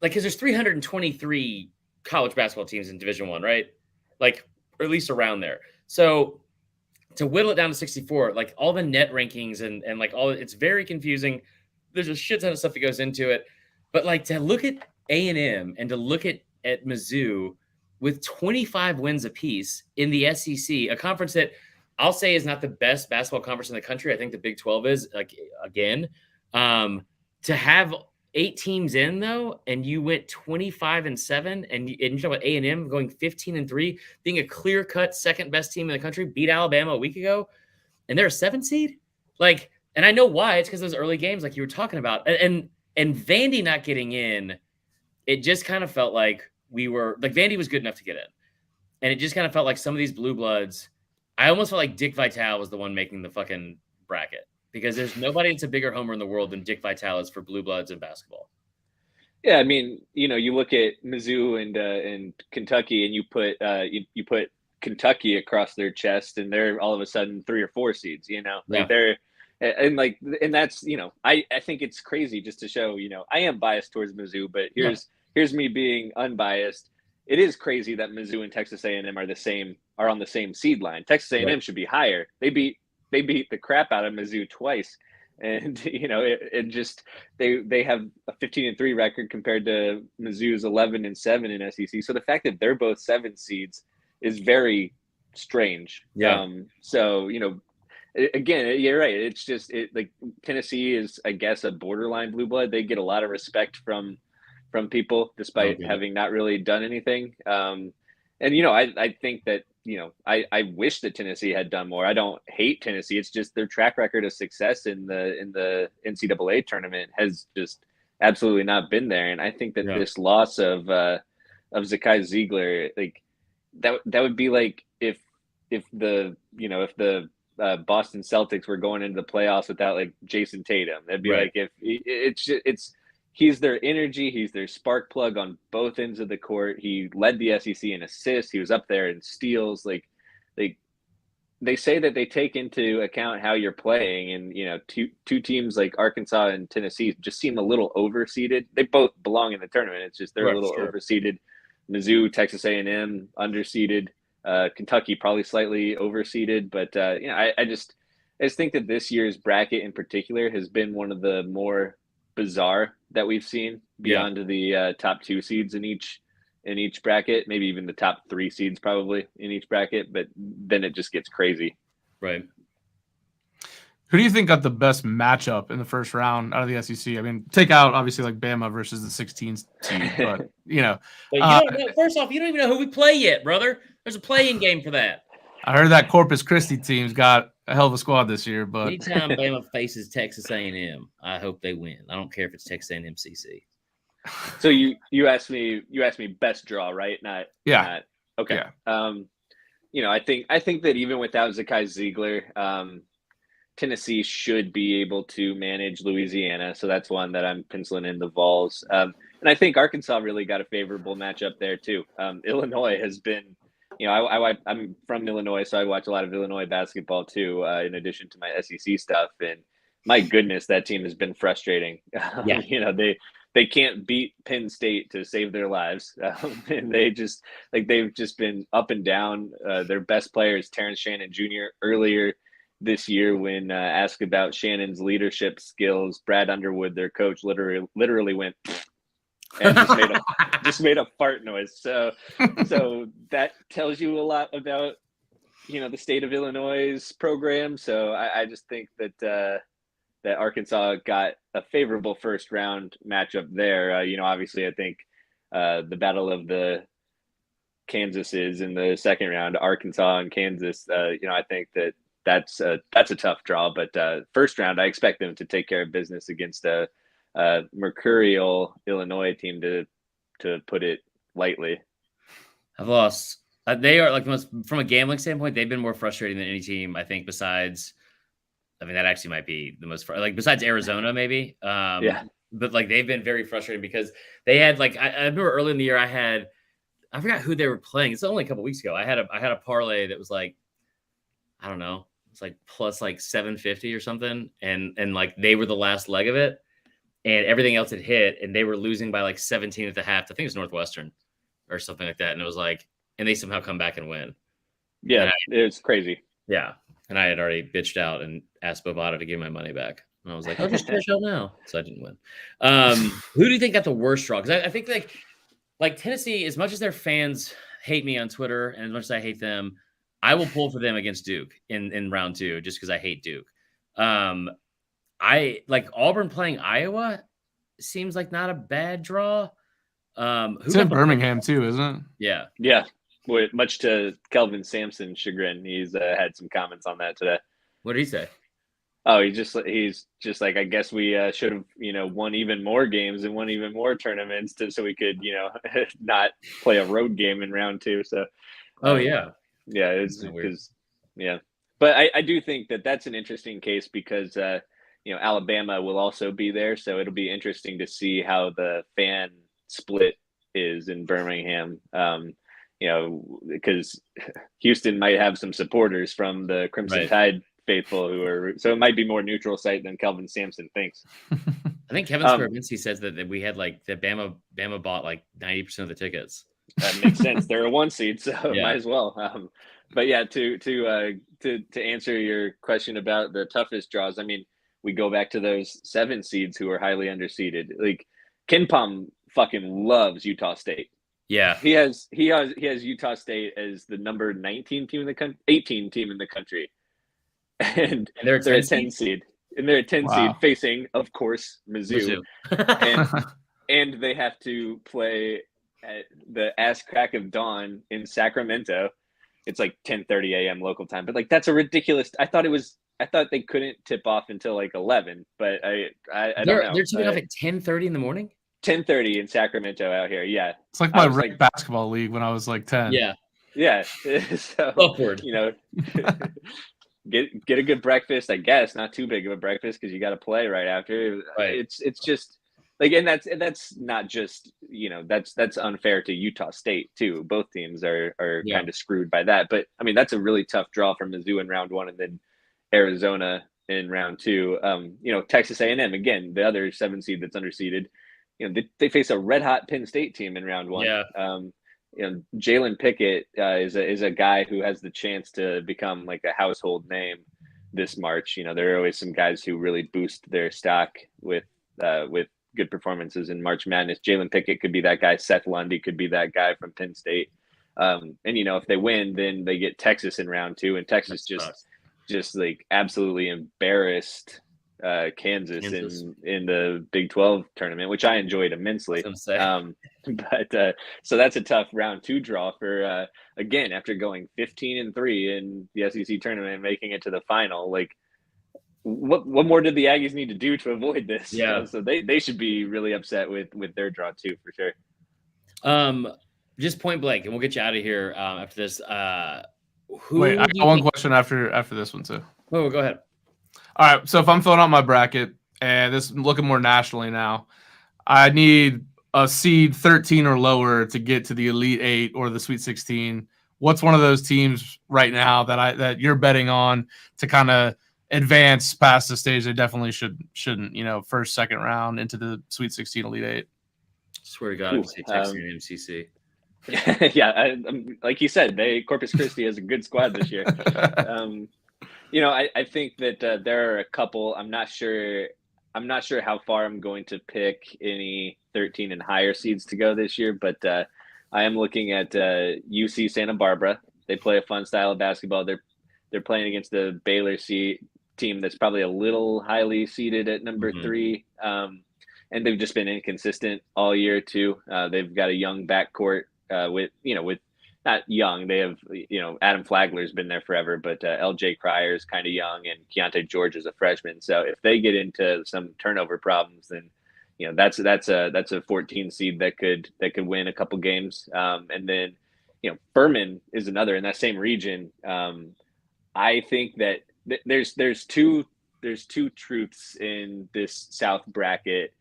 because there's 323 college basketball teams in Division I, right? Like, or at least around there. So to whittle it down to 64, like, all the net rankings and like it's very confusing. There's a shit ton of stuff that goes into it. But, like, to look at A&M and to look at Mizzou with 25 wins apiece in the SEC, a conference that I'll say is not the best basketball conference in the country. I think the Big 12 is, like, again, to have 8 teams in, though, and you went 25-7, and you talk about A&M going 15-3, being a clear-cut second best team in the country, beat Alabama a week ago, and they're a 7 seed. Like, and I know why. It's because those early games, like you were talking about, and Vandy not getting in, it just kind of felt like Vandy was good enough to get in, and it just kind of felt like some of these blue bloods. I almost felt like Dick Vitale was the one making the fucking bracket, because there's nobody that's a bigger homer in the world than Dick Vitale is for blue bloods in basketball. Yeah, I mean, you look at Mizzou and Kentucky, and you put Kentucky across their chest, and they're all of a sudden 3 or 4 seeds. Like, they're and that's I think it's crazy just to show. I am biased towards Mizzou, but here's me being unbiased. It is crazy that Mizzou and Texas A&M are on the same seed line. Texas A&M should be higher. They beat the crap out of Mizzou twice. And, they have a 15-3 record compared to Mizzou's 11-7 in SEC. So the fact that they're both 7 seeds is very strange. Yeah. Again, you're right. It's just like, Tennessee is, I guess, a borderline blue blood. They get a lot of respect from people, despite having not really done anything. I think that, I wish that Tennessee had done more. I don't hate Tennessee. It's just their track record of success in the NCAA tournament has just absolutely not been there. And I think that this loss of Zakai Ziegler, like, that would be like if the Boston Celtics were going into the playoffs without, like, Jason Tatum. That'd be like, if it's he's their energy, he's their spark plug on both ends of the court. He led the SEC in assists. He was up there in steals. Like, they say that they take into account how you're playing, and two teams like Arkansas and Tennessee just seem a little overseeded. They both belong in the tournament. It's just they're a little overseeded. Mizzou, Texas A&M underseeded. Kentucky probably slightly overseeded, but I just think that this year's bracket in particular has been one of the more bizarre that we've seen, beyond the top 2 seeds in each bracket, maybe even the top 3 seeds probably in each bracket, but then it just gets crazy. Right. Who do you think got the best matchup in the first round out of the SEC? I mean, take out obviously like Bama versus the 16 team, but first off, you don't even know who we play yet, brother. There's a playing game for that. I heard that Corpus Christi team's got a hell of a squad this year, but anytime Bama faces Texas A&M, I hope they win. I don't care if it's Texas A&M CC. So you asked me best draw, right? Not okay. Yeah. I think that even without Zakai Ziegler, Tennessee should be able to manage Louisiana. So that's one that I'm penciling in the Vols. And I think Arkansas really got a favorable matchup there too. Illinois has been, I'm from Illinois, so I watch a lot of Illinois basketball too, in addition to my SEC stuff. And my goodness, that team has been frustrating. Yeah. They can't beat Penn State to save their lives, and they've just been up and down. Their best player is Terrence Shannon Jr. Earlier this year, when asked about Shannon's leadership skills, Brad Underwood, their coach, literally went and just made a fart noise. So that tells you a lot about the state of Illinois' program. So I just think that Arkansas got a favorable first round matchup there. Obviously, I think the battle of the Kansases in the second round, Arkansas and Kansas. I think that's a tough draw. But first round, I expect them to take care of business against a mercurial Illinois team, to put it lightly. I've lost. They are from a gambling standpoint, they've been more frustrating than any team, I think, besides. I mean, that actually might be the most besides Arizona, maybe. Yeah. But they've been very frustrating because they had I remember early in the year I forgot who they were playing. It's only a couple weeks ago. I had a parlay that was I don't know, it's plus 750 or something, and they were the last leg of it, and everything else had hit, and they were losing by 17 at the half. I think it was Northwestern or something like that, and it was and they somehow come back and win. Yeah, it's crazy. Yeah. And I had already bitched out and asked Bovada to give my money back. And I was like, I'll just cash out now. So I didn't win. Who do you think got the worst draw? Because I think Tennessee, as much as their fans hate me on Twitter and as much as I hate them, I will pull for them against Duke in round 2 just because I hate Duke. I Auburn playing Iowa seems like not a bad draw. It's in Birmingham too, isn't it? Yeah. Yeah. Much to Kelvin Sampson's chagrin, he's had some comments on that today. What did he say? Oh, he's just I guess we should have won even more games and won even more tournaments so we could not play a road game in round 2. So yeah, it's because but I do think that that's an interesting case because Alabama will also be there, so it'll be interesting to see how the fan split is in Birmingham. Because Houston might have some supporters from the Crimson Tide faithful so it might be more neutral site than Kelvin Sampson thinks. I think Kevin Scarabinski says that we had that Bama bought 90% of the tickets. That makes sense. They're a 1 seed, so might as well. But yeah, to answer your question about the toughest draws, I mean, we go back to those 7 seeds who are highly underseeded. Ken Pom fucking loves Utah State. Yeah, he has Utah State as the number 19 team in the country, 18 team in the country, and they're a 10 seed, and they're a 10 seed facing, of course, Mizzou. and they have to play at the ass crack of dawn in Sacramento. It's 10:30 a.m. local time, but that's a ridiculous. I thought they couldn't tip off until 11, but I don't know. They're tipping off at 10:30 in the morning. 10:30 in Sacramento out here. Yeah. It's like my basketball league when I was 10. Yeah. Yeah. So, upward. Get a good breakfast, I guess. Not too big of a breakfast because you got to play right after. Right. It's just and that's not just, that's unfair to Utah State too. Both teams are kind of screwed by that. But I mean, that's a really tough draw for Mizzou in round 1 and then Arizona in round 2. Texas A&M, again, the other 7 seed that's underseeded. They face a red hot Penn State team in round 1. Yeah. Jalen Pickett is a guy who has the chance to become a household name this March. There are always some guys who really boost their stock with good performances in March Madness. Jalen Pickett could be that guy. Seth Lundy could be that guy from Penn State. And if they win, then they get Texas in round 2, and Texas just absolutely embarrassed Kansas in the Big 12 tournament, which I enjoyed immensely. But so that's a tough round 2 draw for again, after going 15-3 in the SEC tournament and making it to the final. what more did the Aggies need to do to avoid this? Yeah. So they should be really upset with their draw too, for sure. Just point blank, and we'll get you out of here after this. Wait, I got one question after this one too. Oh, go ahead. All right, so if I'm filling out my bracket, and this is looking more nationally now, I need a seed 13 or lower to get to the Elite 8 or the Sweet 16. What's one of those teams right now that you're betting on to kind of advance past the stage? They definitely shouldn't, first, second round into the Sweet 16 Elite 8. Swear to God, if you say Texas and MCC. Yeah, like you said, Corpus Christi has a good squad this year. I think that there are a couple. I'm not sure how far I'm going to pick any 13 and higher seeds to go this year, but I am looking at UC Santa Barbara. They play a fun style of basketball. They're playing against the Baylor team that's probably a little highly seeded at number 3. And they've just been inconsistent all year too. They've got a young backcourt with not young. They have, Adam Flagler's been there forever, but LJ Cryer is kind of young, and Keontae George is a freshman. So if they get into some turnover problems, then that's a 14 seed that could win a couple games. And then Furman is another in that same region. I think that there's two truths in this South bracket.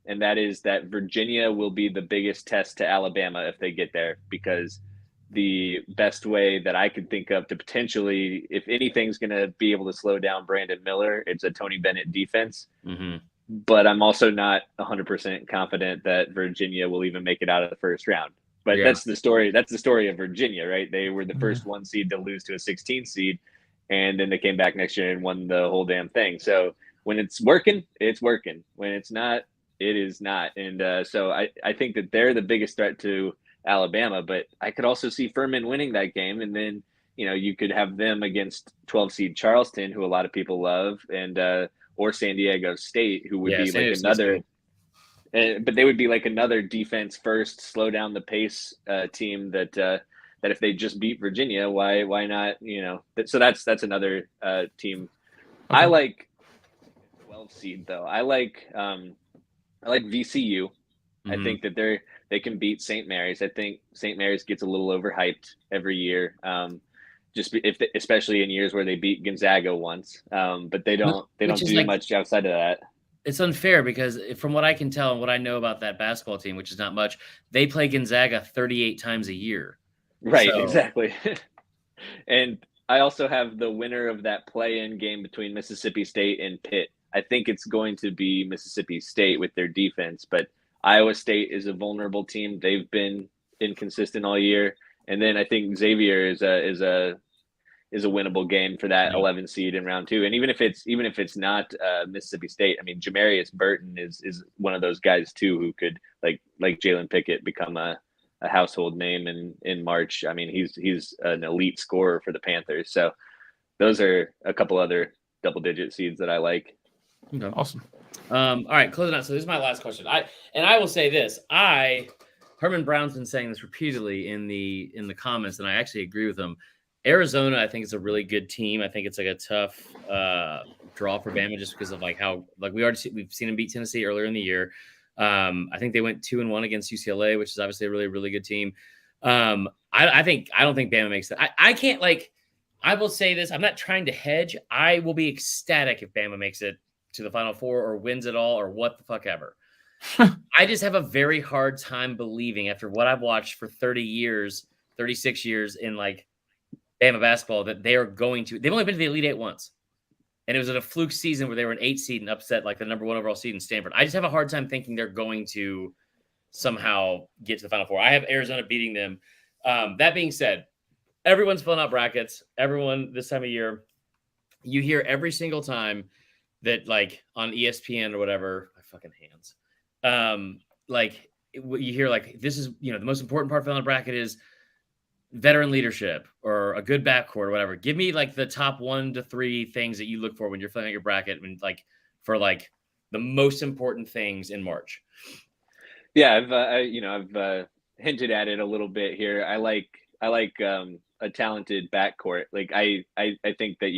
And that is that Virginia will be the biggest test to Alabama if they get there, because the best way that I could think of to potentially, if anything's going to be able to slow down Brandon Miller, it's a Tony Bennett defense. But I'm also not 100% confident that Virginia will even make it out of the first round. But that's the story. That's the story of Virginia, right? They were the first 1 seed to lose to a 16 seed, and then they came back next year and won the whole damn thing. So when it's working, it's working. When it's not, it is not. And so I think that they're the biggest threat to Alabama, but I could also see Furman winning that game. And then, you could have them against 12 seed Charleston, who a lot of people love, and or San Diego State, who would be like another, but they would be like another defense first, slow down the pace team that if they just beat Virginia, why not? So that's another team. Okay. I like 12 seed though. I like VCU. I think that they can beat St. Mary's. I think St. Mary's gets a little overhyped every year, especially in years where they beat Gonzaga once. But they don't do much outside of that. It's unfair because from what I can tell and what I know about that basketball team, which is not much, they play Gonzaga 38 times a year. Right, so. Exactly. And I also have the winner of that play-in game between Mississippi State and Pitt. I think it's going to be Mississippi State with their defense, but Iowa State is a vulnerable team. They've been inconsistent all year. And then I think Xavier is a winnable game for that 11 seed in round 2. And even if it's not Mississippi State, I mean, Jamarius Burton is one of those guys too who could like Jalen Pickett become a household name in March. I mean, he's an elite scorer for the Panthers. So those are a couple other double-digit seeds that I like. Okay. Awesome. All right, closing out. So this is my last question. I will say this. Herman Brown's been saying this repeatedly in the comments, and I actually agree with him. Arizona, I think, is a really good team. I think it's like a tough draw for Bama just because of we've seen them beat Tennessee earlier in the year. I think they went 2-1 against UCLA, which is obviously a really, really good team. I don't think Bama makes that. I can't I will say this. I'm not trying to hedge. I will be ecstatic if Bama makes it to the Final Four or wins it all or what the fuck ever. I just have a very hard time believing after what I've watched for 36 years in Bama basketball that they are going to. They've only been to the Elite Eight once. And it was at a fluke season where they were an 8 seed and upset the number 1 overall seed in Stanford. I just have a hard time thinking they're going to somehow get to the Final Four. I have Arizona beating them. That being said, everyone's filling out brackets. Everyone this time of year, you hear every single time that on ESPN or whatever, my fucking hands. You hear this is, the most important part of filling out a bracket is veteran leadership or a good backcourt or whatever. Give me the top 1 to 3 things that you look for when you're filling out your bracket and for the most important things in March. Yeah, I've hinted at it a little bit here. I like a talented backcourt. I think that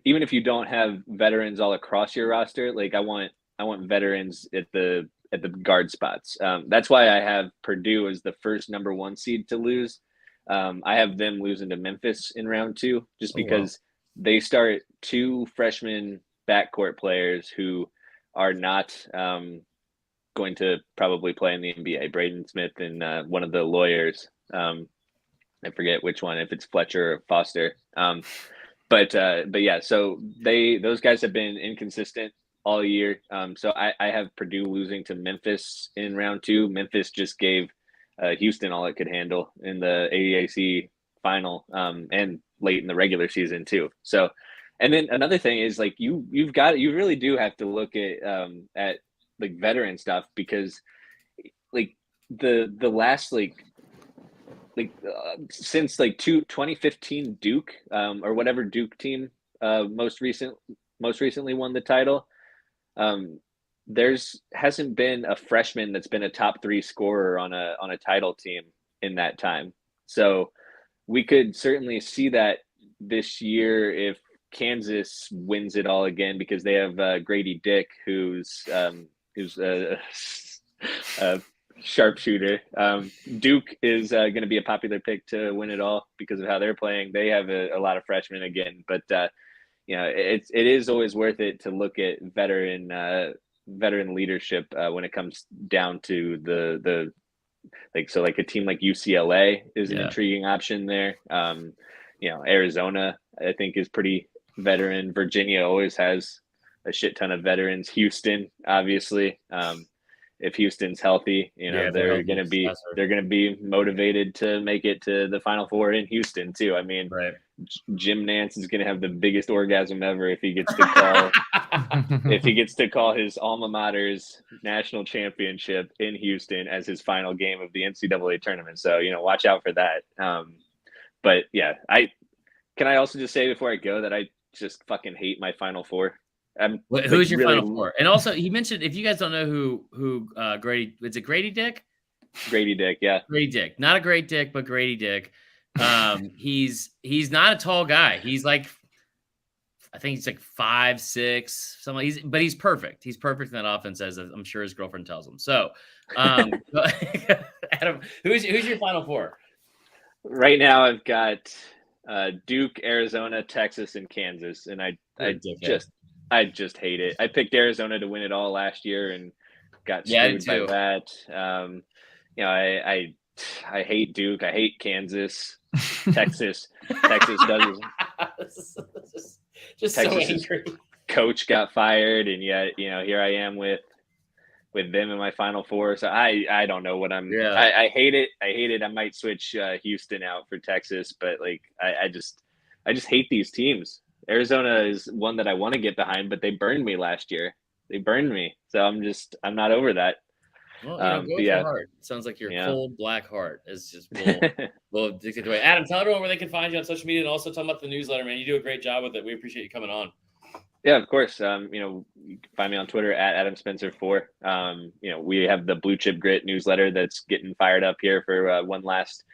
even if you don't have veterans all across your roster, like I want veterans at the guard spots. That's why I have Purdue as the first number 1 seed to lose. I have them losing to Memphis in round 2, just because they start 2 freshman backcourt players who are not going to probably play in the NBA. Braden Smith and one of the lawyers. I forget which one, if it's Fletcher or Foster. But yeah, so those guys have been inconsistent all year. So I have Purdue losing to Memphis in round 2. Memphis just gave Houston all it could handle in the AAC final and late in the regular season too. So, and then another thing is like you really do have to look at like veteran stuff, because like the last since like 2015 Duke or whatever Duke team most recently won the title, there's hasn't been a freshman that's been a top 3 scorer on a title team in that time. So we could certainly see that this year if Kansas wins it all again, because they have Grady Dick, who's a sharpshooter. Duke is going to be a popular pick to win it all because of how they're playing. They have a lot of freshmen again, but it is always worth it to look at veteran leadership when it comes down to the like a team like UCLA is an intriguing option there. Arizona I think is pretty veteran. Virginia always has a shit ton of veterans. Houston, obviously, if Houston's healthy, they're going to be motivated to make it to the Final Four in Houston too. I mean, Jim Nance is going to have the biggest orgasm ever if he gets to call his alma mater's national championship in Houston as his final game of the NCAA tournament. So watch out for that. But yeah, I also just say before I go that I just fucking hate my Final Four. Who's your Final Four? And also, he mentioned, if you guys don't know who Grady, is it Grady Dick? Grady Dick, yeah. Grady Dick, not a great dick, but Grady Dick. He's not a tall guy. He's like, I think he's like 5'6", something. But he's perfect. He's perfect in that offense, as I'm sure his girlfriend tells him. So, Adam, who's your Final Four? Right now, I've got Duke, Arizona, Texas, and Kansas, and I just hate it. I picked Arizona to win it all last year and got screwed by that. I hate Duke. I hate Kansas. Texas does. Just Texas so angry. Coach got fired, and yet here I am with them in my Final Four. So I don't know what I'm. Yeah. I hate it. I might switch Houston out for Texas, but like I just hate these teams. Arizona is one that I want to get behind, but they burned me last year. They burned me, so I'm not over that. Well, go with your heart. It sounds like your cold black heart is just will dictate the way. Adam, tell everyone where they can find you on social media, and also tell them about the newsletter, man. You do a great job with it. We appreciate you coming on. Yeah, of course. You can find me on Twitter at AdamSpencer4. We have the Blue Chip Grit newsletter that's getting fired up here for one last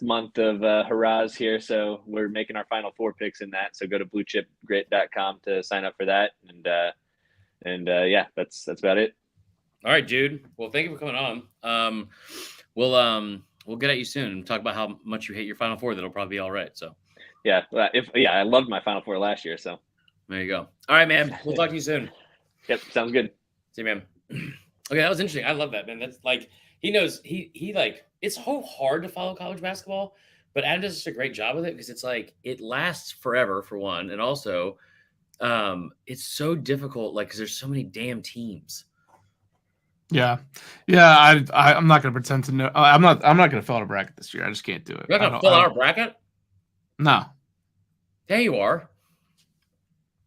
month of hurrahs here. So we're making our Final Four picks in that. So go to bluechipgrit.com to sign up for that. And yeah, that's about it. All right, Jude. Well, thank you for coming on. We'll get at you soon and talk about how much you hate your Final Four. That'll probably be all right. So yeah, I loved my Final Four last year. So there you go. All right, man. We'll talk to you soon. Yep, sounds good. See you, man. Okay, that was interesting. I love that, man. That's like he knows he like it's so hard to follow college basketball, but Adam does such a great job with it because it's like it lasts forever for one, and also it's so difficult, like because there's so many damn teams. Yeah. I'm not gonna pretend to know. I'm not gonna fill out a bracket this year. I just can't do it. You're not gonna fill out a bracket? No. Yeah, you are.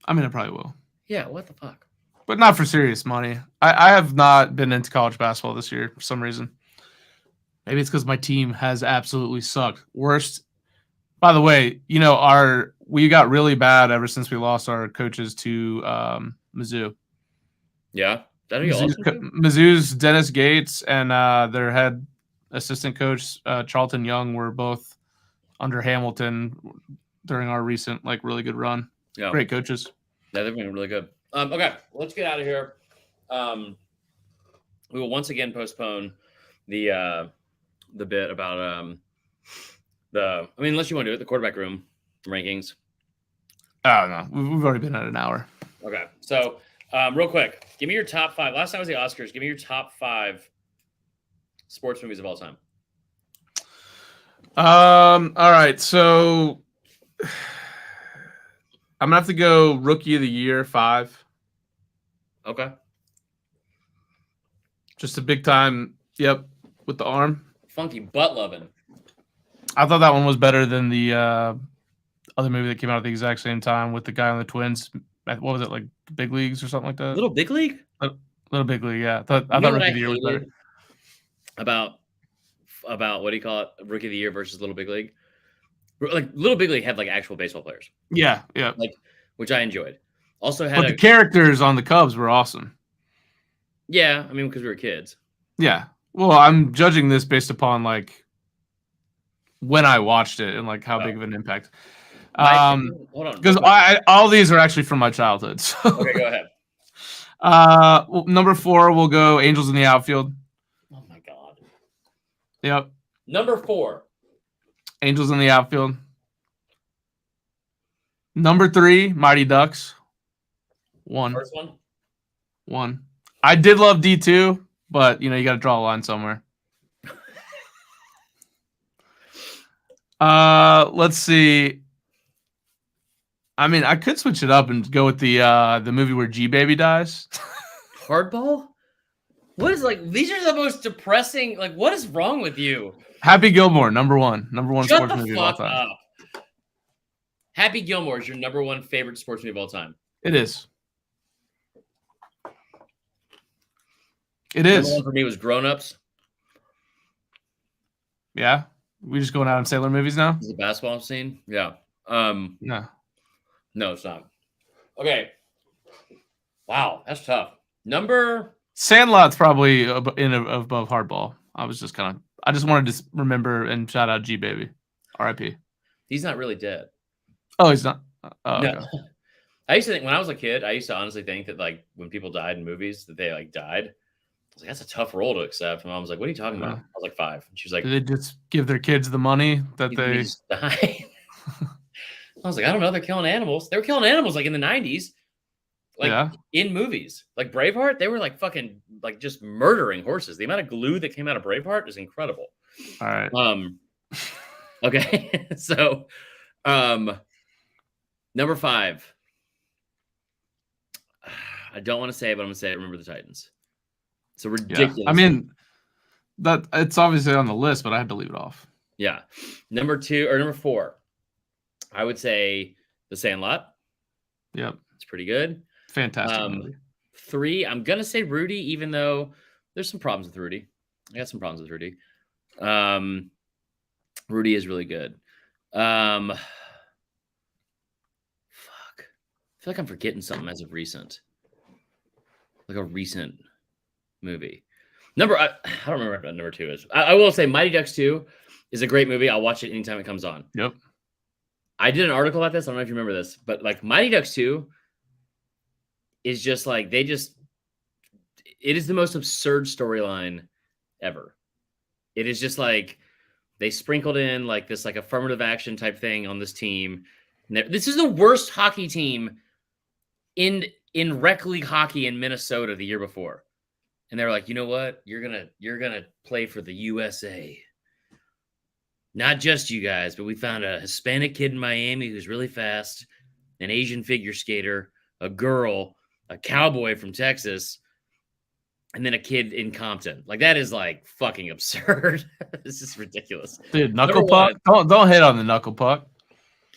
I mean, I probably will. Yeah. What the fuck? But not for serious money. I have not been into college basketball this year for some reason. Maybe it's because my team has absolutely sucked. Worst. By the way, we got really bad ever since we lost our coaches to Mizzou. Yeah. Mizzou's Dennis Gates and their head assistant coach Charlton Young were both under Hamilton during our recent really good run. Yeah. Great coaches. Yeah, they've been really good. Okay, let's get out of here. We will once again postpone the bit about unless you want to do it, the quarterback room rankings. Oh no, we've already been at an hour. Okay, so real quick, give me your top 5. Last time was the Oscars. Give me your top 5 sports movies of all time. All right, so I'm gonna have to go Rookie of the Year 5. Okay. Just a big time. Yep, with the arm. Funky butt loving. I thought that one was better than the other movie that came out at the exact same time with the guy on the Twins. What was it, like Big Leagues or something like that? Little Big League? Little Big League, yeah. I thought what Rookie of the Year was better. About what do you call it? Rookie of the Year versus Little Big League. Like Little Big League had like actual baseball players. Yeah. Like, which I enjoyed. Also had the characters on the Cubs were awesome. Yeah, I mean, because we were kids. Yeah. Well, I'm judging this based upon like when I watched it and like how big of an impact. Hold on, because all these are actually from my childhood. So. Okay, go ahead. Number 4, we'll go Angels in the Outfield. Oh my god. Yep. Number 4, Angels in the Outfield. Number 3, Mighty Ducks. 1. First one. 1. I did love D2, but you got to draw a line somewhere. Let's see. I mean, I could switch it up and go with the movie where G-Baby dies. Hardball? What is these are the most depressing, what is wrong with you? Happy Gilmore, number 1. Number 1 Shut sports the movie of all fuck time. up. Happy Gilmore is your number 1 favorite sports movie of all time. It is. It is. Number 1 for me was Grown Ups. Yeah? We just going out on Sailor movies now? The basketball scene? Yeah. No, it's not. Okay. Wow, that's tough. Sandlot's probably above Hardball. I just wanted to remember and shout out G-Baby. R.I.P. He's not really dead. Oh, he's not? Oh, no. Okay. I used to think, when I was a kid, I used to honestly think that when people died in movies, that they died. I was like, that's a tough role to accept. And Mom was like, what are you talking about? I was like 5. And she was like, did they just give their kids the money that they just died? I was like, I don't know. They're killing animals. They were killing animals in the 90s. In movies. Like Braveheart, they were fucking just murdering horses. The amount of glue that came out of Braveheart is incredible. All right. Okay. So number 5. I don't want to say it, but I'm gonna say it. Remember the Titans. It's a ridiculous. Yeah. I mean, that it's obviously on the list, but I had to leave it off. Yeah. Number 4. I would say The Sandlot. Yep. It's pretty good. Fantastic movie. 3, I'm going to say Rudy, even though there's some problems with Rudy. I got some problems with Rudy. Rudy is really good. Fuck. I feel like I'm forgetting something as of recent. Like a recent movie. I don't remember what number 2 is. I will say Mighty Ducks 2 is a great movie. I'll watch it anytime it comes on. Yep. I did an article about this. I don't know if you remember this, but Mighty Ducks 2 is just it is the most absurd storyline ever. It is just they sprinkled in this affirmative action type thing on this team. This is the worst hockey team in rec league hockey in Minnesota the year before. And they're like, you know what? You're gonna play for the USA. Not just you guys, but we found a Hispanic kid in Miami who's really fast, an Asian figure skater, a girl, a cowboy from Texas, and then a kid in Compton. That is fucking absurd. This is ridiculous. Dude, knuckle puck? Don't hit on the knuckle puck.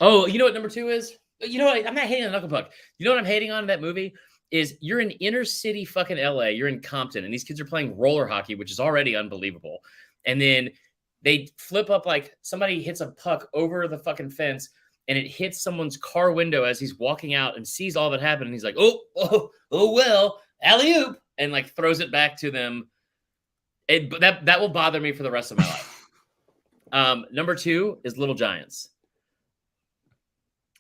Oh, you know what number 2 is? You know what? I'm not hating on knuckle puck. You know what I'm hating on in that movie? Is you're in inner city fucking LA, you're in Compton, and these kids are playing roller hockey, which is already unbelievable. And then they flip up somebody hits a puck over the fucking fence and it hits someone's car window as he's walking out and sees all that happen. And he's like, oh, well, alley-oop, and throws it back to them. That will bother me for the rest of my life. Number 2 is Little Giants.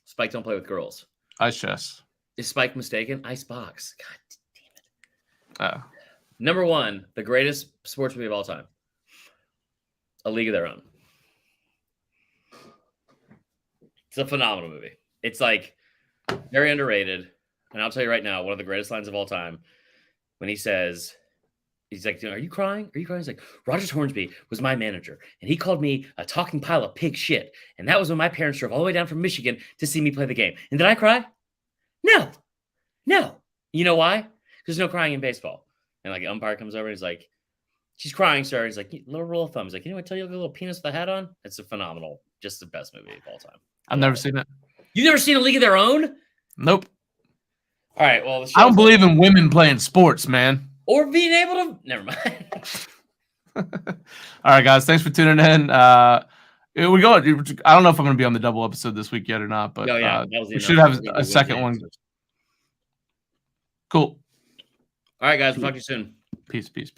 Spike Don't Play with Girls. Ice chest. Is Spike mistaken? Icebox. God damn it. Oh. Number 1, the greatest sports movie of all time. A League of Their Own. It's a phenomenal movie. It's like very underrated. And I'll tell you right now, one of the greatest lines of all time, when he says, he's like, are you crying? Are you crying? He's like, Roger Hornsby was my manager, and he called me a talking pile of pig shit. And that was when my parents drove all the way down from Michigan to see me play the game. And did I cry? No. You know why? Because there's no crying in baseball. And like, the umpire comes over and he's like, she's crying, sir. He's like, little rule of thumb. He's like, you know what? Tell you a little penis with a hat on? It's a phenomenal, just the best movie of all time. I've never seen it. You've never seen A League of Their Own? Nope. All right. Well, I don't believe in women playing sports, man. Or being able to. Never mind. All right, guys. Thanks for tuning in. We go. I don't know if I'm going to be on the double episode this week yet or not, but we should have a second one. Cool. All right, guys. We'll talk to you soon. Peace.